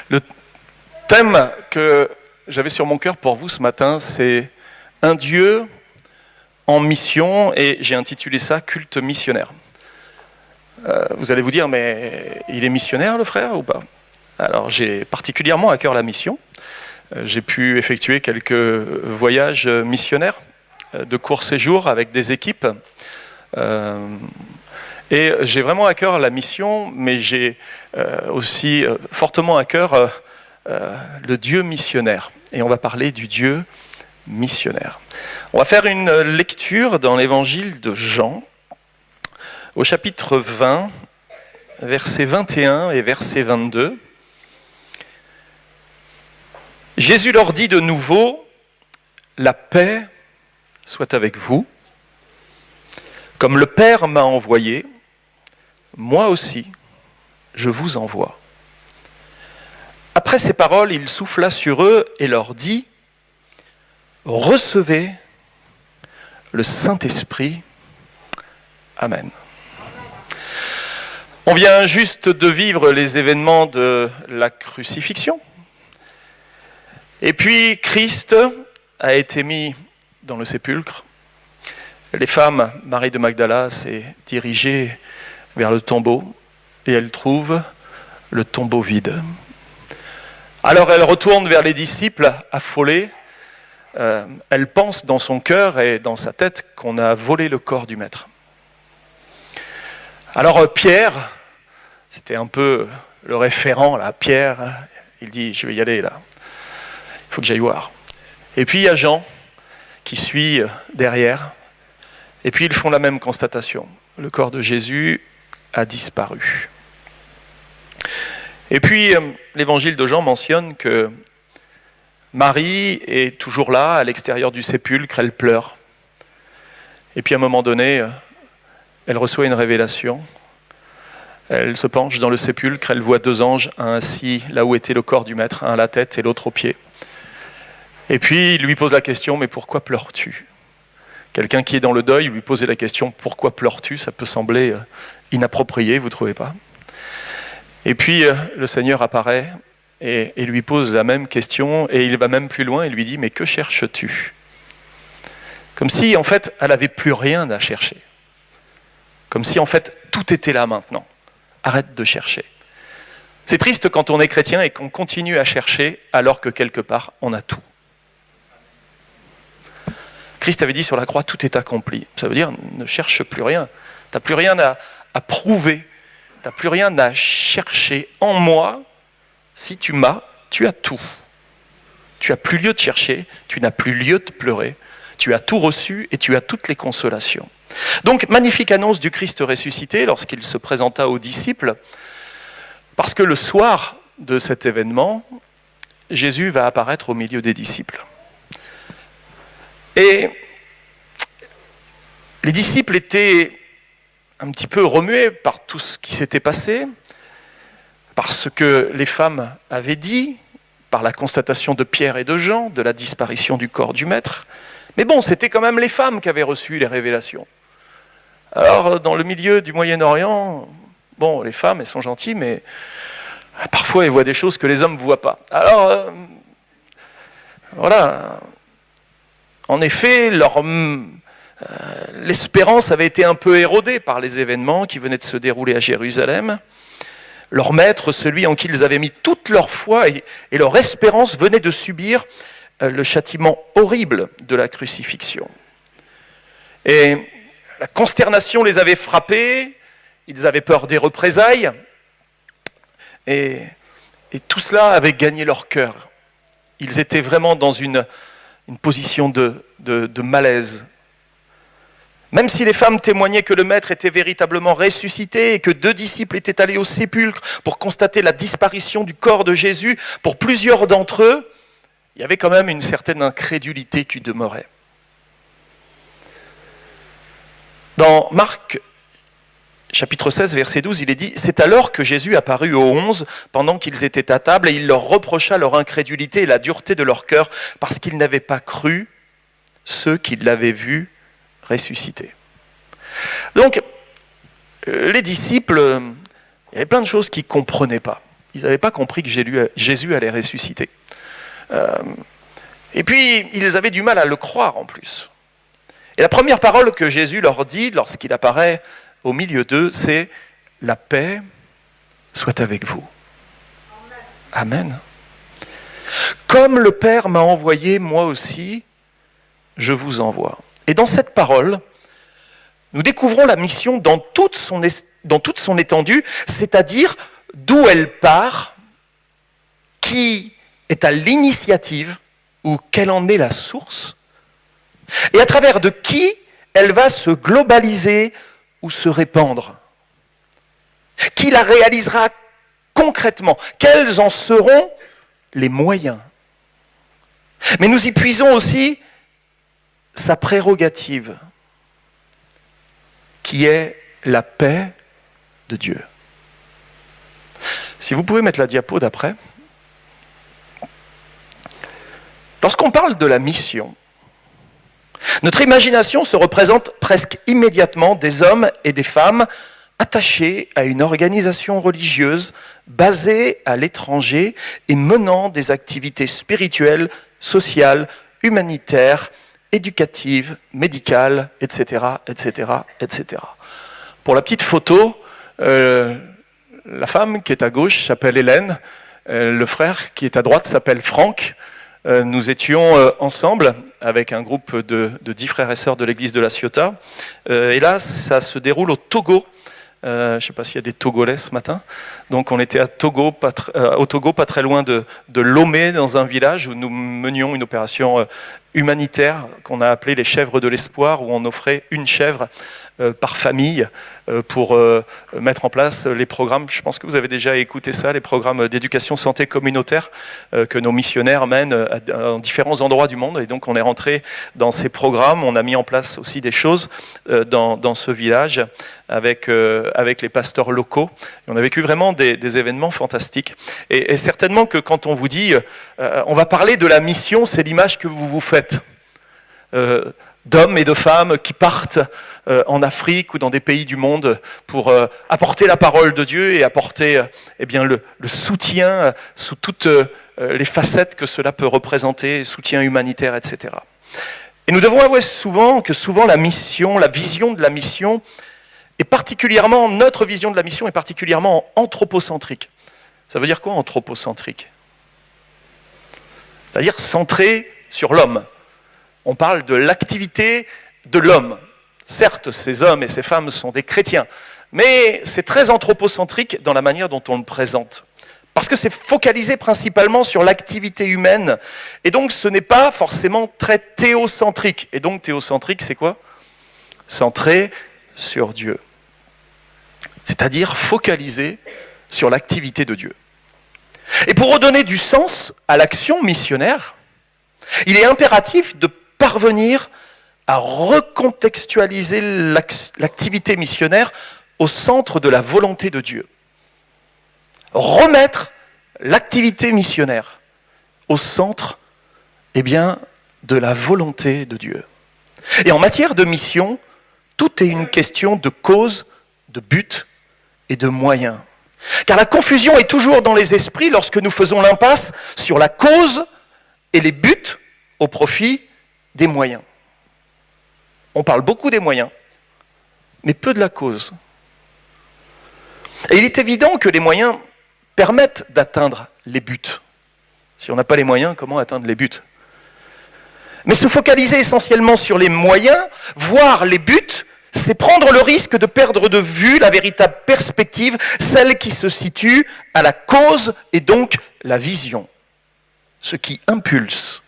Le thème que j'avais sur mon cœur pour vous ce matin, c'est un Dieu en mission, et j'ai intitulé ça « Culte missionnaire ». Vous allez vous dire, mais il est missionnaire le frère ou pas? Alors j'ai particulièrement à cœur la mission. J'ai pu effectuer quelques voyages missionnaires de court séjour avec des équipes. Et j'ai vraiment à cœur la mission, mais j'ai aussi fortement à cœur le Dieu missionnaire. Et on va parler du Dieu missionnaire. On va faire une lecture dans l'évangile de Jean, au chapitre 20, versets 21 et verset 22. Jésus leur dit de nouveau, « La paix soit avec vous. Comme le Père m'a envoyé, moi aussi, je vous envoie. » Après ces paroles, il souffla sur eux et leur dit, « Recevez le Saint-Esprit. Amen. » On vient juste de vivre les événements de la crucifixion. Et puis Christ a été mis dans le sépulcre. Les femmes, Marie de Magdala s'est dirigée vers le tombeau et elle trouve le tombeau vide. Alors elle retourne vers les disciples affolés. Elle pense dans son cœur et dans sa tête qu'on a volé le corps du maître. Alors Pierre, c'était un peu le référent là, Pierre, il dit je vais y aller là, il faut que j'aille voir. Et puis il y a Jean qui suit derrière, et puis ils font la même constatation, le corps de Jésus a disparu. Et puis l'évangile de Jean mentionne que Marie est toujours là, à l'extérieur du sépulcre, elle pleure. Et puis à un moment donné, elle reçoit une révélation. Elle se penche dans le sépulcre, elle voit deux anges, un assis là où était le corps du maître, un à la tête et l'autre aux pieds. Et puis il lui pose la question, mais pourquoi pleures-tu? Quelqu'un qui est dans le deuil lui posait la question, pourquoi pleures-tu? Ça peut sembler inapproprié, vous ne trouvez pas? Et puis le Seigneur apparaît et lui pose la même question, et il va même plus loin, il lui dit, mais que cherches-tu? Comme si en fait elle n'avait plus rien à chercher. Comme si en fait tout était là maintenant. Arrête de chercher. C'est triste quand on est chrétien et qu'on continue à chercher alors que quelque part on a tout. Christ avait dit sur la croix, tout est accompli. Ça veut dire, ne cherche plus rien. Tu n'as plus rien à prouver. Tu n'as plus rien à chercher. En moi, si tu m'as, tu as tout. Tu n'as plus lieu de chercher, tu n'as plus lieu de pleurer. Tu as tout reçu et tu as toutes les consolations. Donc, magnifique annonce du Christ ressuscité lorsqu'il se présenta aux disciples, parce que le soir de cet événement, Jésus va apparaître au milieu des disciples. Et les disciples étaient un petit peu remués par tout ce qui s'était passé, par ce que les femmes avaient dit, par la constatation de Pierre et de Jean, de la disparition du corps du maître. Mais bon, c'était quand même les femmes qui avaient reçu les révélations. Alors, dans le milieu du Moyen-Orient, bon, les femmes, elles sont gentilles, mais parfois, elles voient des choses que les hommes ne voient pas. Alors, voilà. En effet, l'espérance avait été un peu érodée par les événements qui venaient de se dérouler à Jérusalem. Leur maître, celui en qui ils avaient mis toute leur foi et leur espérance, venait de subir le châtiment horrible de la crucifixion. Et la consternation les avait frappés, ils avaient peur des représailles, et tout cela avait gagné leur cœur. Ils étaient vraiment dans une position de malaise. Même si les femmes témoignaient que le maître était véritablement ressuscité et que 2 disciples étaient allés au sépulcre pour constater la disparition du corps de Jésus, pour plusieurs d'entre eux, il y avait quand même une certaine incrédulité qui demeurait. Dans Marc, chapitre 16, verset 12, il est dit « C'est alors que Jésus apparut aux 11 pendant qu'ils étaient à table et il leur reprocha leur incrédulité et la dureté de leur cœur parce qu'ils n'avaient pas cru ceux qui l'avaient vu ressuscité. » Donc, les disciples, il y avait plein de choses qu'ils ne comprenaient pas. Ils n'avaient pas compris que Jésus allait ressusciter. Et puis, ils avaient du mal à le croire en plus. Et la première parole que Jésus leur dit lorsqu'il apparaît au milieu d'eux, c'est « La paix soit avec vous ». Amen. Comme le Père m'a envoyé, moi aussi, je vous envoie. Et dans cette parole, nous découvrons la mission dans toute son étendue, c'est-à-dire d'où elle part, qui est à l'initiative ou quelle en est la source, et à travers de qui elle va se globaliser ou se répandre. Qui la réalisera concrètement? Quels en seront les moyens? Mais nous y puisons aussi sa prérogative, qui est la paix de Dieu. Si vous pouvez mettre la diapo d'après. Lorsqu'on parle de la mission, notre imagination se représente presque immédiatement des hommes et des femmes attachés à une organisation religieuse basée à l'étranger et menant des activités spirituelles, sociales, humanitaires, éducatives, médicales, etc., etc., etc. Pour la petite photo, la femme qui est à gauche s'appelle Hélène, le frère qui est à droite s'appelle Franck. Nous étions ensemble avec un groupe de 10 frères et sœurs de l'église de La Ciotat. Et là, ça se déroule au Togo. Je ne sais pas s'il y a des Togolais ce matin. Donc on était au Togo, pas très loin de Lomé, dans un village où nous menions une opération humanitaire qu'on a appelée les chèvres de l'espoir, où on offrait une chèvre par famille pour mettre en place les programmes. Je pense que vous avez déjà écouté ça, les programmes d'éducation santé communautaire que nos missionnaires mènent à différents endroits du monde. Et donc on est rentré dans ces programmes, on a mis en place aussi des choses dans ce village avec les pasteurs locaux. Et on a vécu vraiment des événements fantastiques. Et certainement que quand on vous dit on va parler de la mission, c'est l'image que vous vous faites. D'hommes et de femmes qui partent en Afrique ou dans des pays du monde pour apporter la parole de Dieu et apporter le soutien sous toutes les facettes que cela peut représenter, soutien humanitaire, etc. Et nous devons avouer souvent la mission, la vision de la mission, notre vision de la mission est particulièrement anthropocentrique. Ça veut dire quoi, anthropocentrique? C'est-à-dire centré sur l'homme. On parle de l'activité de l'homme. Certes, ces hommes et ces femmes sont des chrétiens, mais c'est très anthropocentrique dans la manière dont on le présente. Parce que c'est focalisé principalement sur l'activité humaine, et donc ce n'est pas forcément très théocentrique. Et donc théocentrique, c'est quoi? Centré sur Dieu. C'est-à-dire focalisé sur l'activité de Dieu. Et pour redonner du sens à l'action missionnaire, il est impératif de parvenir à recontextualiser l'activité missionnaire au centre de la volonté de Dieu. Remettre l'activité missionnaire au centre de la volonté de Dieu. Et en matière de mission, tout est une question de cause, de but et de moyens. Car la confusion est toujours dans les esprits lorsque nous faisons l'impasse sur la cause et les buts au profit des moyens. On parle beaucoup des moyens, mais peu de la cause. Et il est évident que les moyens permettent d'atteindre les buts. Si on n'a pas les moyens, comment atteindre les buts? Mais se focaliser essentiellement sur les moyens, voire les buts, c'est prendre le risque de perdre de vue la véritable perspective, celle qui se situe à la cause et donc la vision, ce qui impulse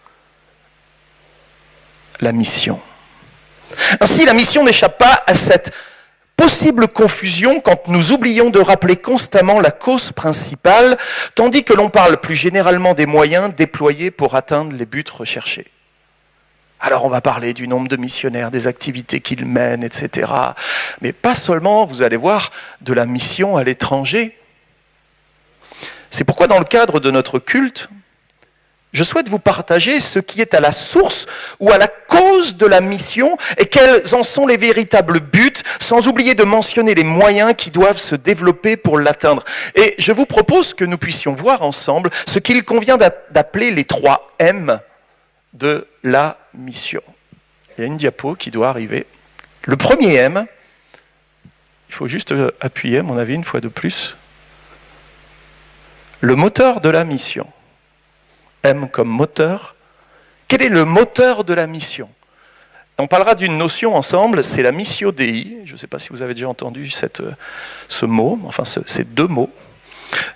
la mission. Ainsi, la mission n'échappe pas à cette possible confusion quand nous oublions de rappeler constamment la cause principale, tandis que l'on parle plus généralement des moyens déployés pour atteindre les buts recherchés. Alors on va parler du nombre de missionnaires, des activités qu'ils mènent, etc. Mais pas seulement, vous allez voir, de la mission à l'étranger. C'est pourquoi dans le cadre de notre culte, je souhaite vous partager ce qui est à la source ou à la cause de la mission et quels en sont les véritables buts, sans oublier de mentionner les moyens qui doivent se développer pour l'atteindre. Et je vous propose que nous puissions voir ensemble ce qu'il convient d'appeler les 3 M de la mission. Il y a une diapo qui doit arriver. Le premier M, il faut juste appuyer, à mon avis, une fois de plus. Le moteur de la mission. M comme moteur. Quel est le moteur de la mission? On parlera d'une notion ensemble, c'est la missio Dei. Je ne sais pas si vous avez déjà entendu ce mot, enfin ces 2 mots.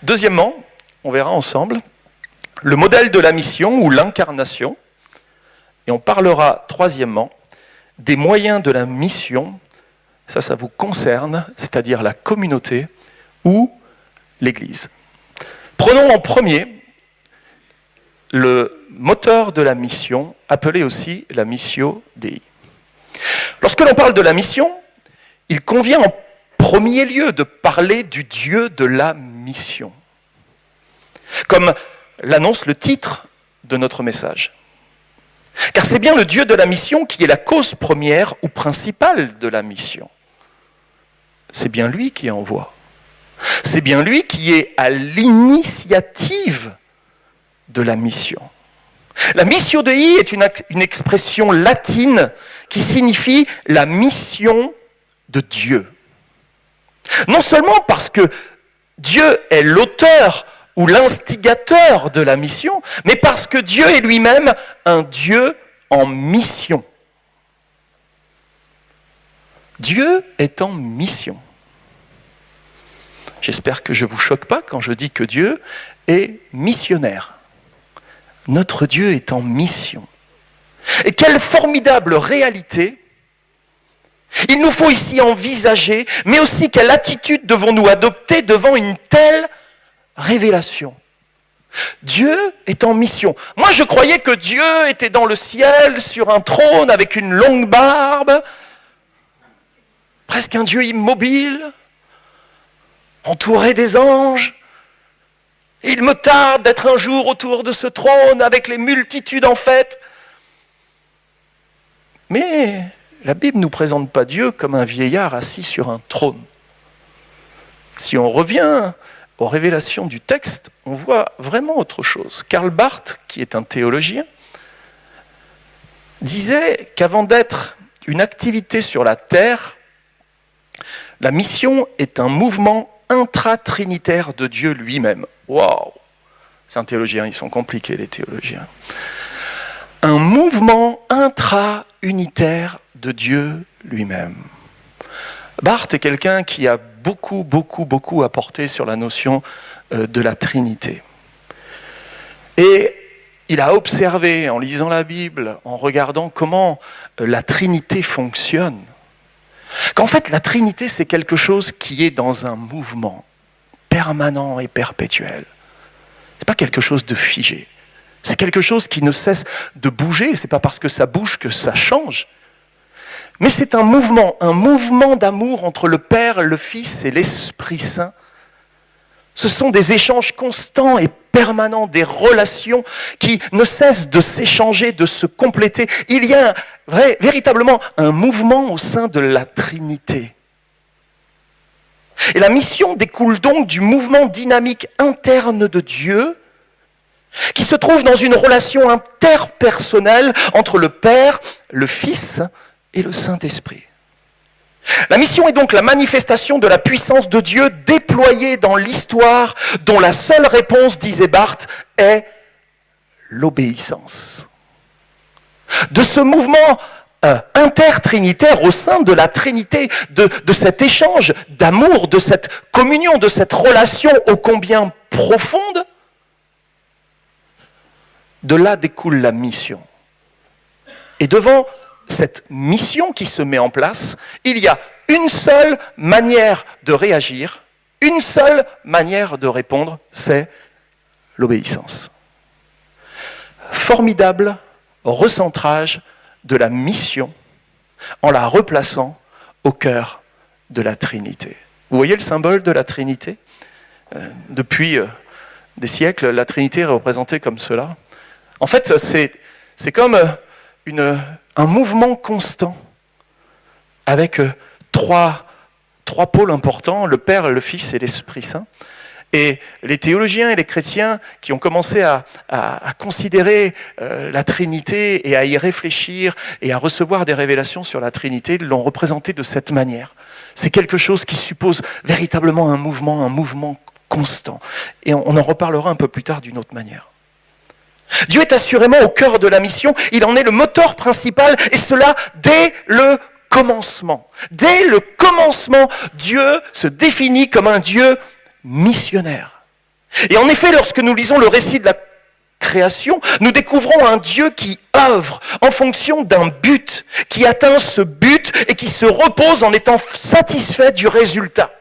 Deuxièmement, on verra ensemble le modèle de la mission ou l'incarnation. Et on parlera, troisièmement, des moyens de la mission. Ça vous concerne, c'est-à-dire la communauté ou l'Église. Prenons en premier le moteur de la mission, appelé aussi la missio Dei. Lorsque l'on parle de la mission, il convient en premier lieu de parler du Dieu de la mission, comme l'annonce le titre de notre message. Car c'est bien le Dieu de la mission qui est la cause première ou principale de la mission. C'est bien lui qui envoie. C'est bien lui qui est à l'initiative de la mission. La missio Dei est une expression latine qui signifie la mission de Dieu. Non seulement parce que Dieu est l'auteur ou l'instigateur de la mission, mais parce que Dieu est lui-même un Dieu en mission. Dieu est en mission. J'espère que je ne vous choque pas quand je dis que Dieu est missionnaire. Notre Dieu est en mission. Et quelle formidable réalité il nous faut ici envisager, mais aussi quelle attitude devons-nous adopter devant une telle révélation. Dieu est en mission. Moi, je croyais que Dieu était dans le ciel, sur un trône, avec une longue barbe, presque un Dieu immobile, entouré des anges. Et il me tarde d'être un jour autour de ce trône, avec les multitudes en fête. Mais la Bible ne nous présente pas Dieu comme un vieillard assis sur un trône. Si on revient aux révélations du texte, on voit vraiment autre chose. Karl Barth, qui est un théologien, disait qu'avant d'être une activité sur la terre, la mission est un mouvement intratrinitaire de Dieu lui-même. Waouh! C'est un théologien, ils sont compliqués les théologiens. Un mouvement intra-unitaire de Dieu lui-même. Barth est quelqu'un qui a beaucoup apporté sur la notion de la Trinité. Et il a observé, en lisant la Bible, en regardant comment la Trinité fonctionne, qu'en fait la Trinité c'est quelque chose qui est dans un mouvement permanent et perpétuel. C'est pas quelque chose de figé. C'est quelque chose qui ne cesse de bouger. C'est pas parce que ça bouge que ça change. Mais c'est un mouvement d'amour entre le Père, le Fils et l'Esprit Saint. Ce sont des échanges constants et permanents, des relations qui ne cessent de s'échanger, de se compléter. Il y a véritablement un mouvement au sein de la Trinité. Et la mission découle donc du mouvement dynamique interne de Dieu qui se trouve dans une relation interpersonnelle entre le Père, le Fils et le Saint-Esprit. La mission est donc la manifestation de la puissance de Dieu déployée dans l'histoire, dont la seule réponse, disait Barth, est l'obéissance. De ce mouvement intertrinitaire au sein de la Trinité, de cet échange d'amour, de cette communion, de cette relation ô combien profonde, de là découle la mission. Et devant cette mission qui se met en place, il y a une seule manière de réagir, une seule manière de répondre, c'est l'obéissance. Formidable recentrage de la mission en la replaçant au cœur de la Trinité. Vous voyez le symbole de la Trinité ? Depuis des siècles, la Trinité est représentée comme cela. En fait, c'est comme un mouvement constant avec trois pôles importants, le Père, le Fils et l'Esprit Saint. Et les théologiens et les chrétiens qui ont commencé à considérer la Trinité et à y réfléchir et à recevoir des révélations sur la Trinité l'ont représenté de cette manière. C'est quelque chose qui suppose véritablement un mouvement constant. Et on en reparlera un peu plus tard d'une autre manière. Dieu est assurément au cœur de la mission, il en est le moteur principal, et cela dès le commencement. Dès le commencement, Dieu se définit comme un Dieu missionnaire. Et en effet, lorsque nous lisons le récit de la création, nous découvrons un Dieu qui œuvre en fonction d'un but, qui atteint ce but et qui se repose en étant satisfait du résultat.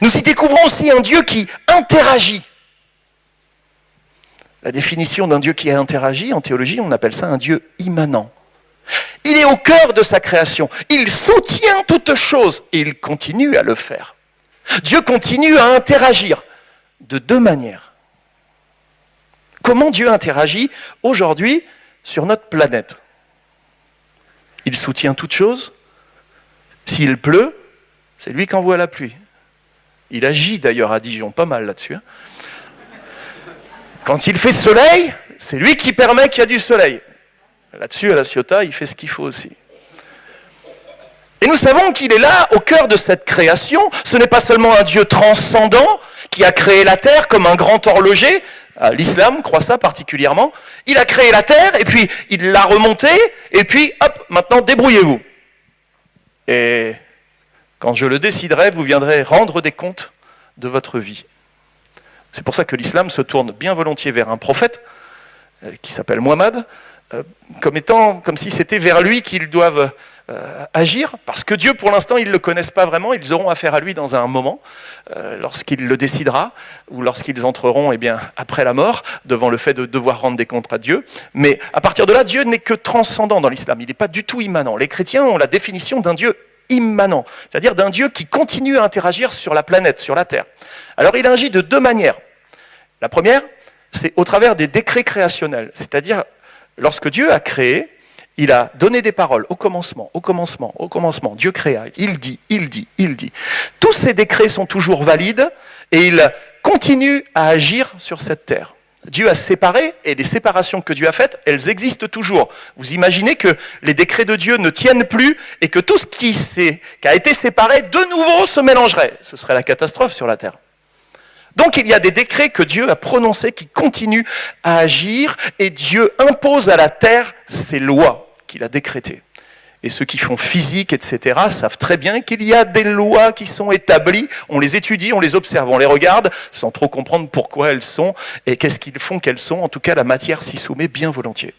Nous y découvrons aussi un Dieu qui interagit. La définition d'un Dieu qui interagit, en théologie, on appelle ça un Dieu immanent. Il est au cœur de sa création, il soutient toute chose et il continue à le faire. Dieu continue à interagir de deux manières. Comment Dieu interagit aujourd'hui sur notre planète? Il soutient toute chose. S'il pleut, c'est lui qui envoie la pluie. Il agit d'ailleurs à Dijon pas mal là-dessus. Quand il fait soleil, c'est lui qui permet qu'il y a du soleil. Là-dessus, à la Ciotat, il fait ce qu'il faut aussi. Et nous savons qu'il est là, au cœur de cette création. Ce n'est pas seulement un Dieu transcendant qui a créé la terre comme un grand horloger. L'islam croit ça particulièrement. Il a créé la terre, et puis il l'a remontée, et puis hop, maintenant débrouillez-vous. Et quand je le déciderai, vous viendrez rendre des comptes de votre vie. C'est pour ça que l'islam se tourne bien volontiers vers un prophète qui s'appelle Mohammed, comme si c'était vers lui qu'ils doivent agir, parce que Dieu, pour l'instant, ils ne le connaissent pas vraiment, ils auront affaire à lui dans un moment, lorsqu'il le décidera, ou lorsqu'ils entreront après la mort, devant le fait de devoir rendre des comptes à Dieu. Mais à partir de là, Dieu n'est que transcendant dans l'islam, il n'est pas du tout immanent. Les chrétiens ont la définition d'un Dieu immanent, c'est-à-dire d'un Dieu qui continue à interagir sur la planète, sur la Terre. Alors il agit de deux manières. La première, c'est au travers des décrets créationnels, c'est-à-dire lorsque Dieu a créé, il a donné des paroles au commencement, Dieu créa, il dit. Tous ces décrets sont toujours valides et il continue à agir sur cette terre. Dieu a séparé, et les séparations que Dieu a faites, elles existent toujours. Vous imaginez que les décrets de Dieu ne tiennent plus et que tout ce qui a été séparé, de nouveau se mélangerait. Ce serait la catastrophe sur la terre. Donc il y a des décrets que Dieu a prononcés qui continuent à agir, et Dieu impose à la terre ses lois qu'il a décrétées. Et ceux qui font physique, etc., savent très bien qu'il y a des lois qui sont établies, on les étudie, on les observe, on les regarde, sans trop comprendre pourquoi elles sont, et qu'est-ce qu'ils font qu'elles sont. En tout cas, la matière s'y soumet bien volontiers.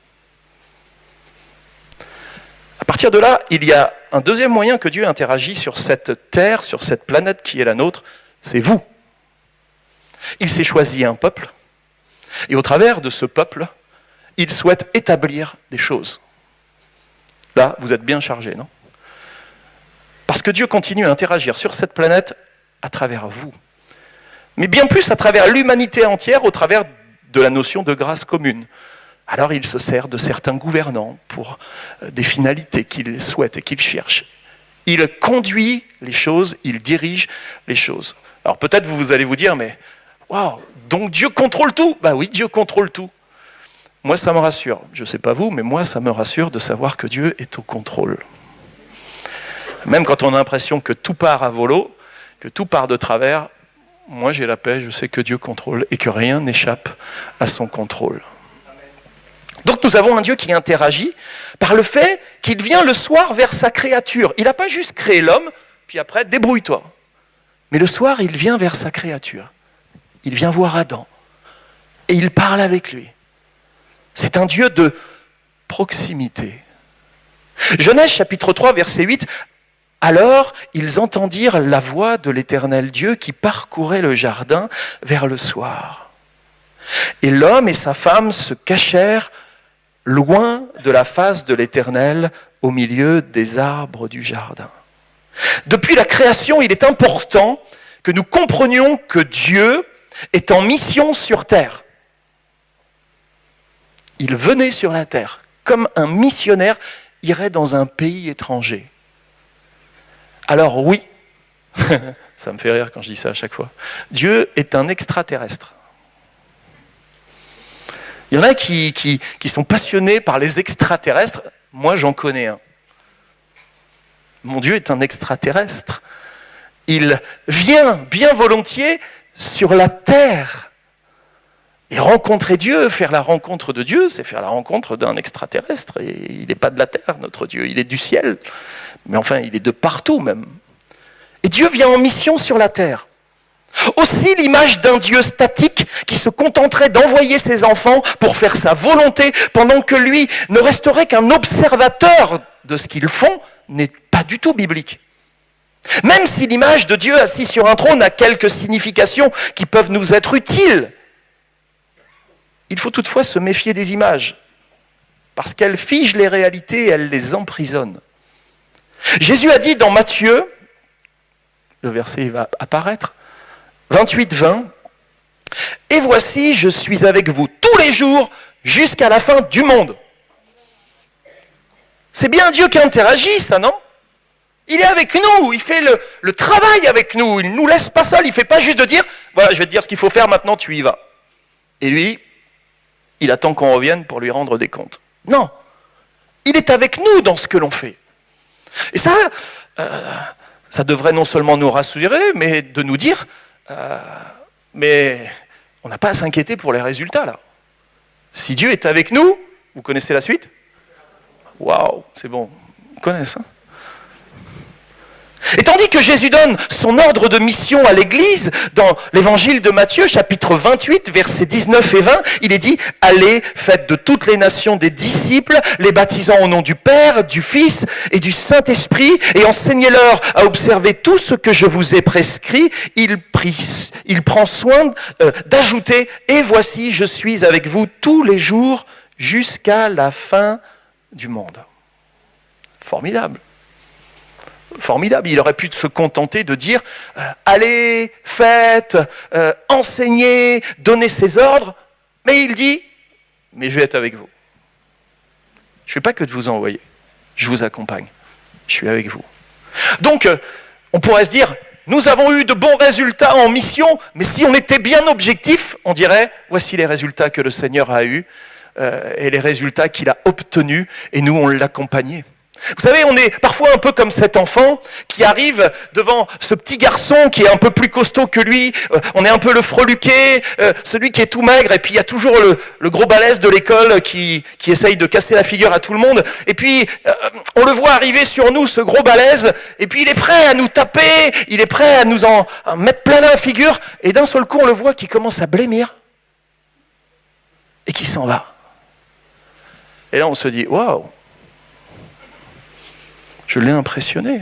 À partir de là, il y a un deuxième moyen que Dieu interagit sur cette terre, sur cette planète qui est la nôtre, c'est vous. Il s'est choisi un peuple, et au travers de ce peuple, il souhaite établir des choses. Là, vous êtes bien chargés, non? Parce que Dieu continue à interagir sur cette planète à travers vous. Mais bien plus à travers l'humanité entière, au travers de la notion de grâce commune. Alors il se sert de certains gouvernants pour des finalités qu'il souhaite et qu'il cherche. Il conduit les choses, il dirige les choses. Alors peut-être vous allez vous dire, mais waouh, donc Dieu contrôle tout? Bah oui, Dieu contrôle tout. Moi, ça me rassure. Je ne sais pas vous, mais moi, ça me rassure de savoir que Dieu est au contrôle. Même quand on a l'impression que tout part à volo, que tout part de travers, moi, j'ai la paix, je sais que Dieu contrôle et que rien n'échappe à son contrôle. Donc, nous avons un Dieu qui interagit par le fait qu'il vient le soir vers sa créature. Il n'a pas juste créé l'homme, puis après, débrouille-toi. Mais le soir, il vient vers sa créature. Il vient voir Adam. Et il parle avec lui. C'est un Dieu de proximité. Genèse chapitre 3, verset 8. Alors, ils entendirent la voix de l'Éternel Dieu qui parcourait le jardin vers le soir. Et l'homme et sa femme se cachèrent loin de la face de l'Éternel au milieu des arbres du jardin. Depuis la création, il est important que nous comprenions que Dieu est en mission sur terre. il venait sur la terre, comme un missionnaire irait dans un pays étranger. Alors oui, ça me fait rire quand je dis ça à chaque fois, Dieu est un extraterrestre. Il y en a qui sont passionnés par les extraterrestres, moi j'en connais un. Mon Dieu est un extraterrestre. Il vient bien volontiers sur la terre. Et rencontrer Dieu, faire la rencontre de Dieu, c'est faire la rencontre d'un extraterrestre. Et il n'est pas de la terre, notre Dieu, il est du ciel. Mais enfin, il est de partout même. Et Dieu vient en mission sur la terre. Aussi l'image d'un Dieu statique qui se contenterait d'envoyer ses enfants pour faire sa volonté pendant que lui ne resterait qu'un observateur de ce qu'ils font n'est pas du tout biblique. Même si l'image de Dieu assis sur un trône a quelques significations qui peuvent nous être utiles, il faut toutefois se méfier des images, parce qu'elles figent les réalités et elles les emprisonnent. Jésus a dit dans Matthieu, le verset va apparaître, 28-20, « Et voici, je suis avec vous tous les jours jusqu'à la fin du monde. » C'est bien Dieu qui interagit, ça, non ? Il est avec nous, il fait le travail avec nous, il ne nous laisse pas seuls, il ne fait pas juste de dire « Voilà, je vais te dire ce qu'il faut faire, maintenant tu y vas. » Et lui, il attend qu'on revienne pour lui rendre des comptes. Non, il est avec nous dans ce que l'on fait. Et ça, ça devrait non seulement nous rassurer, mais de nous dire, mais on n'a pas à s'inquiéter pour les résultats là. Si Dieu est avec nous, vous connaissez la suite ? Waouh, c'est bon, ils connaissent. Hein ? Et tandis que Jésus donne son ordre de mission à l'Église, dans l'évangile de Matthieu, chapitre 28, versets 19 et 20, il est dit « Allez, faites de toutes les nations des disciples, les baptisant au nom du Père, du Fils et du Saint-Esprit, et enseignez-leur à observer tout ce que je vous ai prescrit. » Il prend soin d'ajouter « Et voici, je suis avec vous tous les jours jusqu'à la fin du monde. » Formidable. Formidable, il aurait pu se contenter de dire « Allez, faites, enseignez, donnez ses ordres », mais il dit « Mais je vais être avec vous. Je ne fais pas que de vous envoyer, je vous accompagne, je suis avec vous. » Donc, on pourrait se dire « Nous avons eu de bons résultats en mission, mais si on était bien objectif, on dirait « Voici les résultats que le Seigneur a eus et les résultats qu'il a obtenus, et nous, on l'accompagnait. » Vous savez, on est parfois un peu comme cet enfant qui arrive devant ce petit garçon qui est un peu plus costaud que lui. On est un peu le freluquet, celui qui est tout maigre. Et puis il y a toujours le gros balèze de l'école qui essaye de casser la figure à tout le monde. Et puis on le voit arriver sur nous, ce gros balèze. Et puis il est prêt à nous taper, il est prêt à nous en mettre plein la figure. Et d'un seul coup, on le voit qui commence à blêmir et qui s'en va. Et là, on se dit, waouh! Je l'ai impressionné.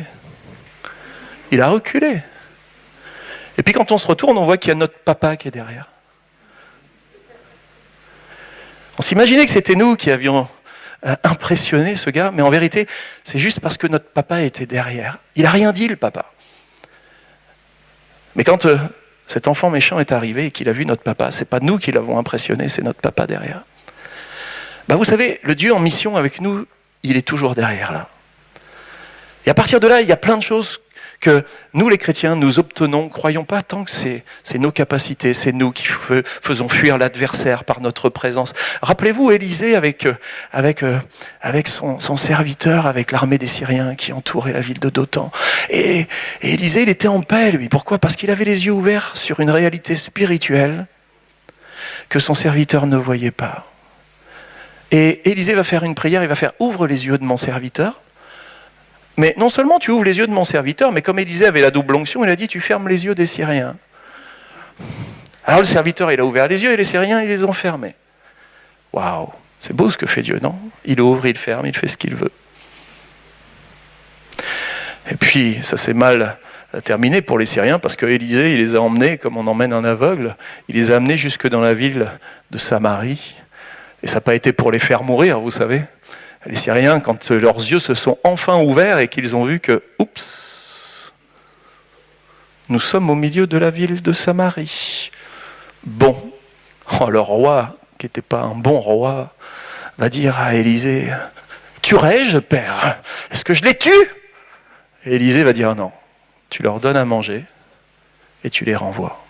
Il a reculé. Et puis quand on se retourne, on voit qu'il y a notre papa qui est derrière. On s'imaginait que c'était nous qui avions impressionné ce gars, mais en vérité, c'est juste parce que notre papa était derrière. Il n'a rien dit, le papa. Mais quand cet enfant méchant est arrivé et qu'il a vu notre papa, c'est pas nous qui l'avons impressionné, c'est notre papa derrière. Vous savez, le Dieu en mission avec nous, il est toujours derrière là. Et à partir de là, il y a plein de choses que nous, les chrétiens, nous obtenons. Croyons pas tant que c'est nos capacités, c'est nous qui faisons fuir l'adversaire par notre présence. Rappelez-vous Élisée avec son serviteur, avec l'armée des Syriens qui entourait la ville de Dothan. Et Élisée, il était en paix, lui. Pourquoi ? Parce qu'il avait les yeux ouverts sur une réalité spirituelle que son serviteur ne voyait pas. Et Élisée va faire une prière, il va faire « Ouvre les yeux de mon serviteur ». Mais non seulement tu ouvres les yeux de mon serviteur, mais comme Élisée avait la double onction, il a dit tu fermes les yeux des Syriens. Alors le serviteur, il a ouvert les yeux et les Syriens, il les ont fermés. Waouh, c'est beau ce que fait Dieu, non ? Il ouvre, il ferme, il fait ce qu'il veut. Et puis, ça s'est mal terminé pour les Syriens parce que Élisée, il les a emmenés, comme on emmène un aveugle, il les a amenés jusque dans la ville de Samarie. Et ça n'a pas été pour les faire mourir, vous savez. Les Syriens, quand leurs yeux se sont enfin ouverts et qu'ils ont vu que, oups, nous sommes au milieu de la ville de Samarie. Bon, le roi, qui n'était pas un bon roi, va dire à Élisée, « Tuerai-je, père? Est-ce que je les tue ?» Et Élisée va dire, « Non, tu leur donnes à manger et tu les renvoies. »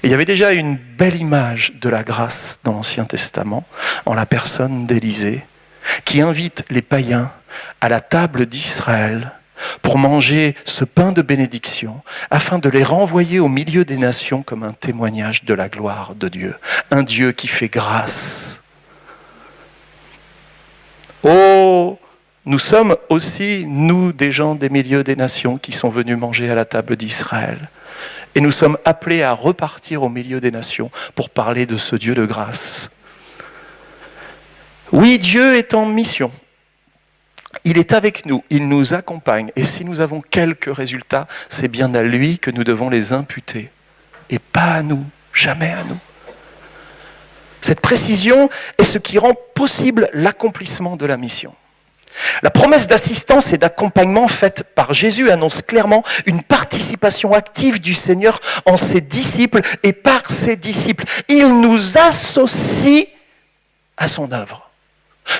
Et il y avait déjà une belle image de la grâce dans l'Ancien Testament, en la personne d'Élisée, qui invite les païens à la table d'Israël pour manger ce pain de bénédiction, afin de les renvoyer au milieu des nations comme un témoignage de la gloire de Dieu. Un Dieu qui fait grâce. Oh, nous sommes aussi, nous, des gens des milieux des nations qui sont venus manger à la table d'Israël. Et nous sommes appelés à repartir au milieu des nations pour parler de ce Dieu de grâce. Oui, Dieu est en mission. Il est avec nous, il nous accompagne. Et si nous avons quelques résultats, c'est bien à lui que nous devons les imputer. Et pas à nous, jamais à nous. Cette précision est ce qui rend possible l'accomplissement de la mission. La promesse d'assistance et d'accompagnement faite par Jésus annonce clairement une participation active du Seigneur en ses disciples et par ses disciples. Il nous associe à son œuvre.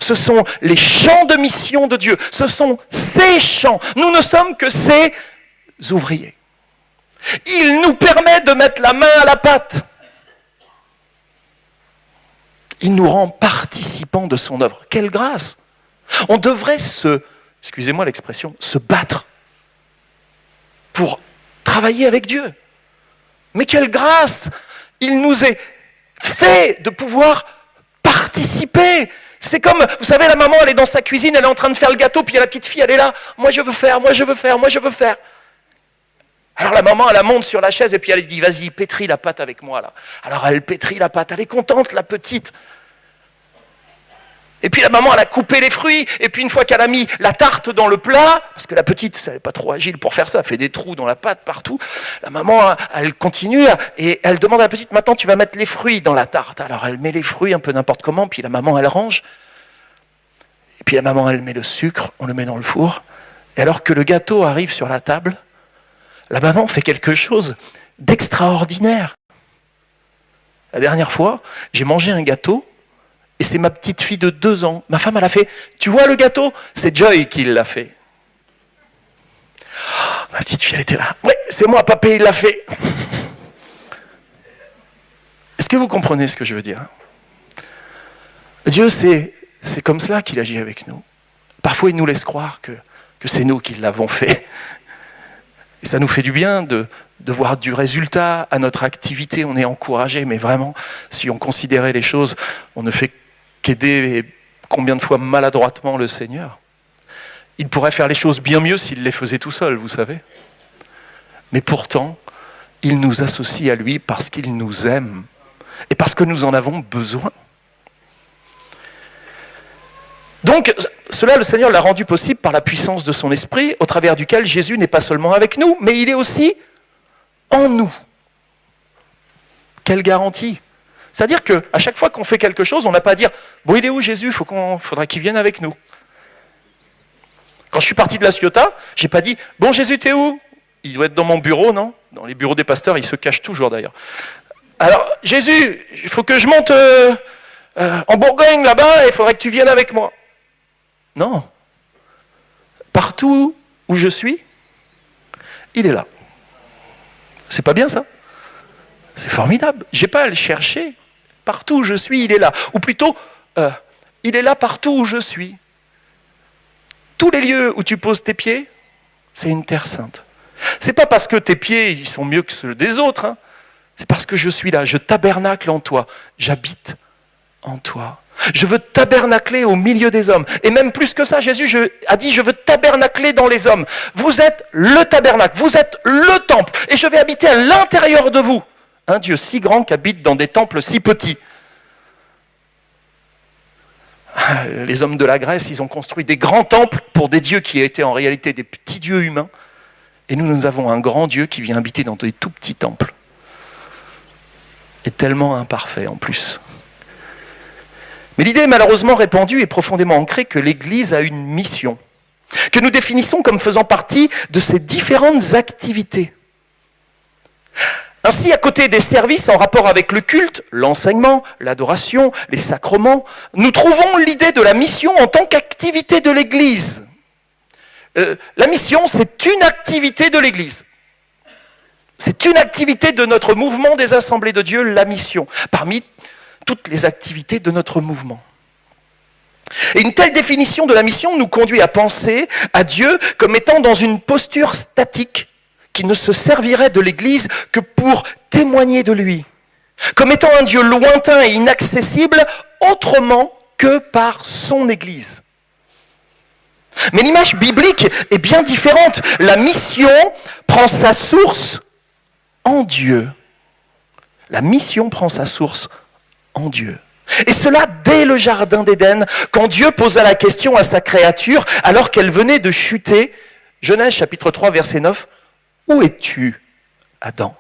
Ce sont les champs de mission de Dieu. Ce sont ses champs. Nous ne sommes que ses ouvriers. Il nous permet de mettre la main à la pâte. Il nous rend participants de son œuvre. Quelle grâce! On devrait excusez-moi l'expression, se battre pour travailler avec Dieu. Mais quelle grâce! Il nous est fait de pouvoir participer. C'est comme, vous savez, la maman, elle est dans sa cuisine, elle est en train de faire le gâteau, puis il y a la petite fille, elle est là. Moi, je veux faire, moi, je veux faire, moi, je veux faire. Alors la maman, elle monte sur la chaise et puis elle dit, vas-y, pétris la pâte avec moi, là. Alors elle pétrit la pâte, elle est contente, la petite. Et puis la maman, elle a coupé les fruits, et puis une fois qu'elle a mis la tarte dans le plat, parce que la petite, elle n'est pas trop agile pour faire ça, elle fait des trous dans la pâte partout, la maman, elle continue, et elle demande à la petite, maintenant tu vas mettre les fruits dans la tarte. Alors elle met les fruits un peu n'importe comment, puis la maman, elle range, et puis la maman, elle met le sucre, on le met dans le four, et alors que le gâteau arrive sur la table, la maman fait quelque chose d'extraordinaire. La dernière fois, j'ai mangé un gâteau, et c'est ma petite fille de 2 ans. Ma femme, elle a fait, tu vois le gâteau? C'est Joy qui l'a fait. Oh, ma petite fille, elle était là. Oui, c'est moi, papé, il l'a fait. Est-ce que vous comprenez ce que je veux dire? Dieu, c'est comme cela qu'il agit avec nous. Parfois, il nous laisse croire que c'est nous qui l'avons fait. Et ça nous fait du bien de voir du résultat à notre activité. On est encouragé, mais vraiment, si on considérait les choses, on ne fait qu'aider combien de fois maladroitement le Seigneur. Il pourrait faire les choses bien mieux s'il les faisait tout seul, vous savez. Mais pourtant, il nous associe à lui parce qu'il nous aime et parce que nous en avons besoin. Donc, cela, le Seigneur l'a rendu possible par la puissance de son esprit, au travers duquel Jésus n'est pas seulement avec nous, mais il est aussi en nous. Quelle garantie! C'est-à-dire qu'à chaque fois qu'on fait quelque chose, on n'a pas à dire « Bon, il est où Jésus? Faudra qu'il vienne avec nous. » Quand je suis parti de la Ciotat, je n'ai pas dit « Bon, Jésus, t'es où? Il doit être dans mon bureau, non ?» Dans les bureaux des pasteurs, il se cache toujours d'ailleurs. Alors, Jésus, il faut que je monte en Bourgogne là-bas, et il faudrait que tu viennes avec moi. Non. Partout où je suis, il est là. C'est pas bien ça? C'est formidable. J'ai pas à le chercher. Partout où je suis, il est là. Ou plutôt, il est là partout où je suis. Tous les lieux où tu poses tes pieds, c'est une terre sainte. C'est pas parce que tes pieds ils sont mieux que ceux des autres. Hein. C'est parce que je suis là. Je tabernacle en toi. J'habite en toi. Je veux tabernacler au milieu des hommes. Et même plus que ça, Jésus a dit, je veux tabernacler dans les hommes. Vous êtes le tabernacle, vous êtes le temple. Et je vais habiter à l'intérieur de vous. Un Dieu si grand qu'habite dans des temples si petits. Les hommes de la Grèce, ils ont construit des grands temples pour des dieux qui étaient en réalité des petits dieux humains. Et nous avons un grand Dieu qui vient habiter dans des tout petits temples. Et tellement imparfait en plus. Mais l'idée est malheureusement répandue et profondément ancrée que l'Église a une mission, que nous définissons comme faisant partie de ses différentes activités. Ainsi, à côté des services en rapport avec le culte, l'enseignement, l'adoration, les sacrements, nous trouvons l'idée de la mission en tant qu'activité de l'Église. La mission, c'est une activité de l'Église. C'est une activité de notre mouvement des Assemblées de Dieu, la mission, parmi toutes les activités de notre mouvement. Et une telle définition de la mission nous conduit à penser à Dieu comme étant dans une posture statique qui ne se servirait de l'Église que pour témoigner de lui, comme étant un Dieu lointain et inaccessible autrement que par son Église. Mais l'image biblique est bien différente. La mission prend sa source en Dieu. La mission prend sa source en Dieu. Et cela dès le jardin d'Éden, quand Dieu posa la question à sa créature, alors qu'elle venait de chuter. Genèse chapitre 3, verset 9. « Où es-tu, Adam ?»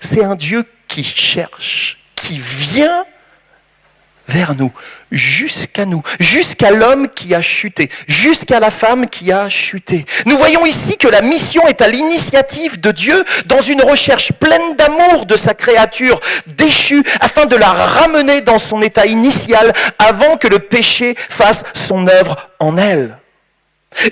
C'est un Dieu qui cherche, qui vient vers nous, jusqu'à l'homme qui a chuté, jusqu'à la femme qui a chuté. Nous voyons ici que la mission est à l'initiative de Dieu dans une recherche pleine d'amour de sa créature déchue afin de la ramener dans son état initial avant que le péché fasse son œuvre en elle.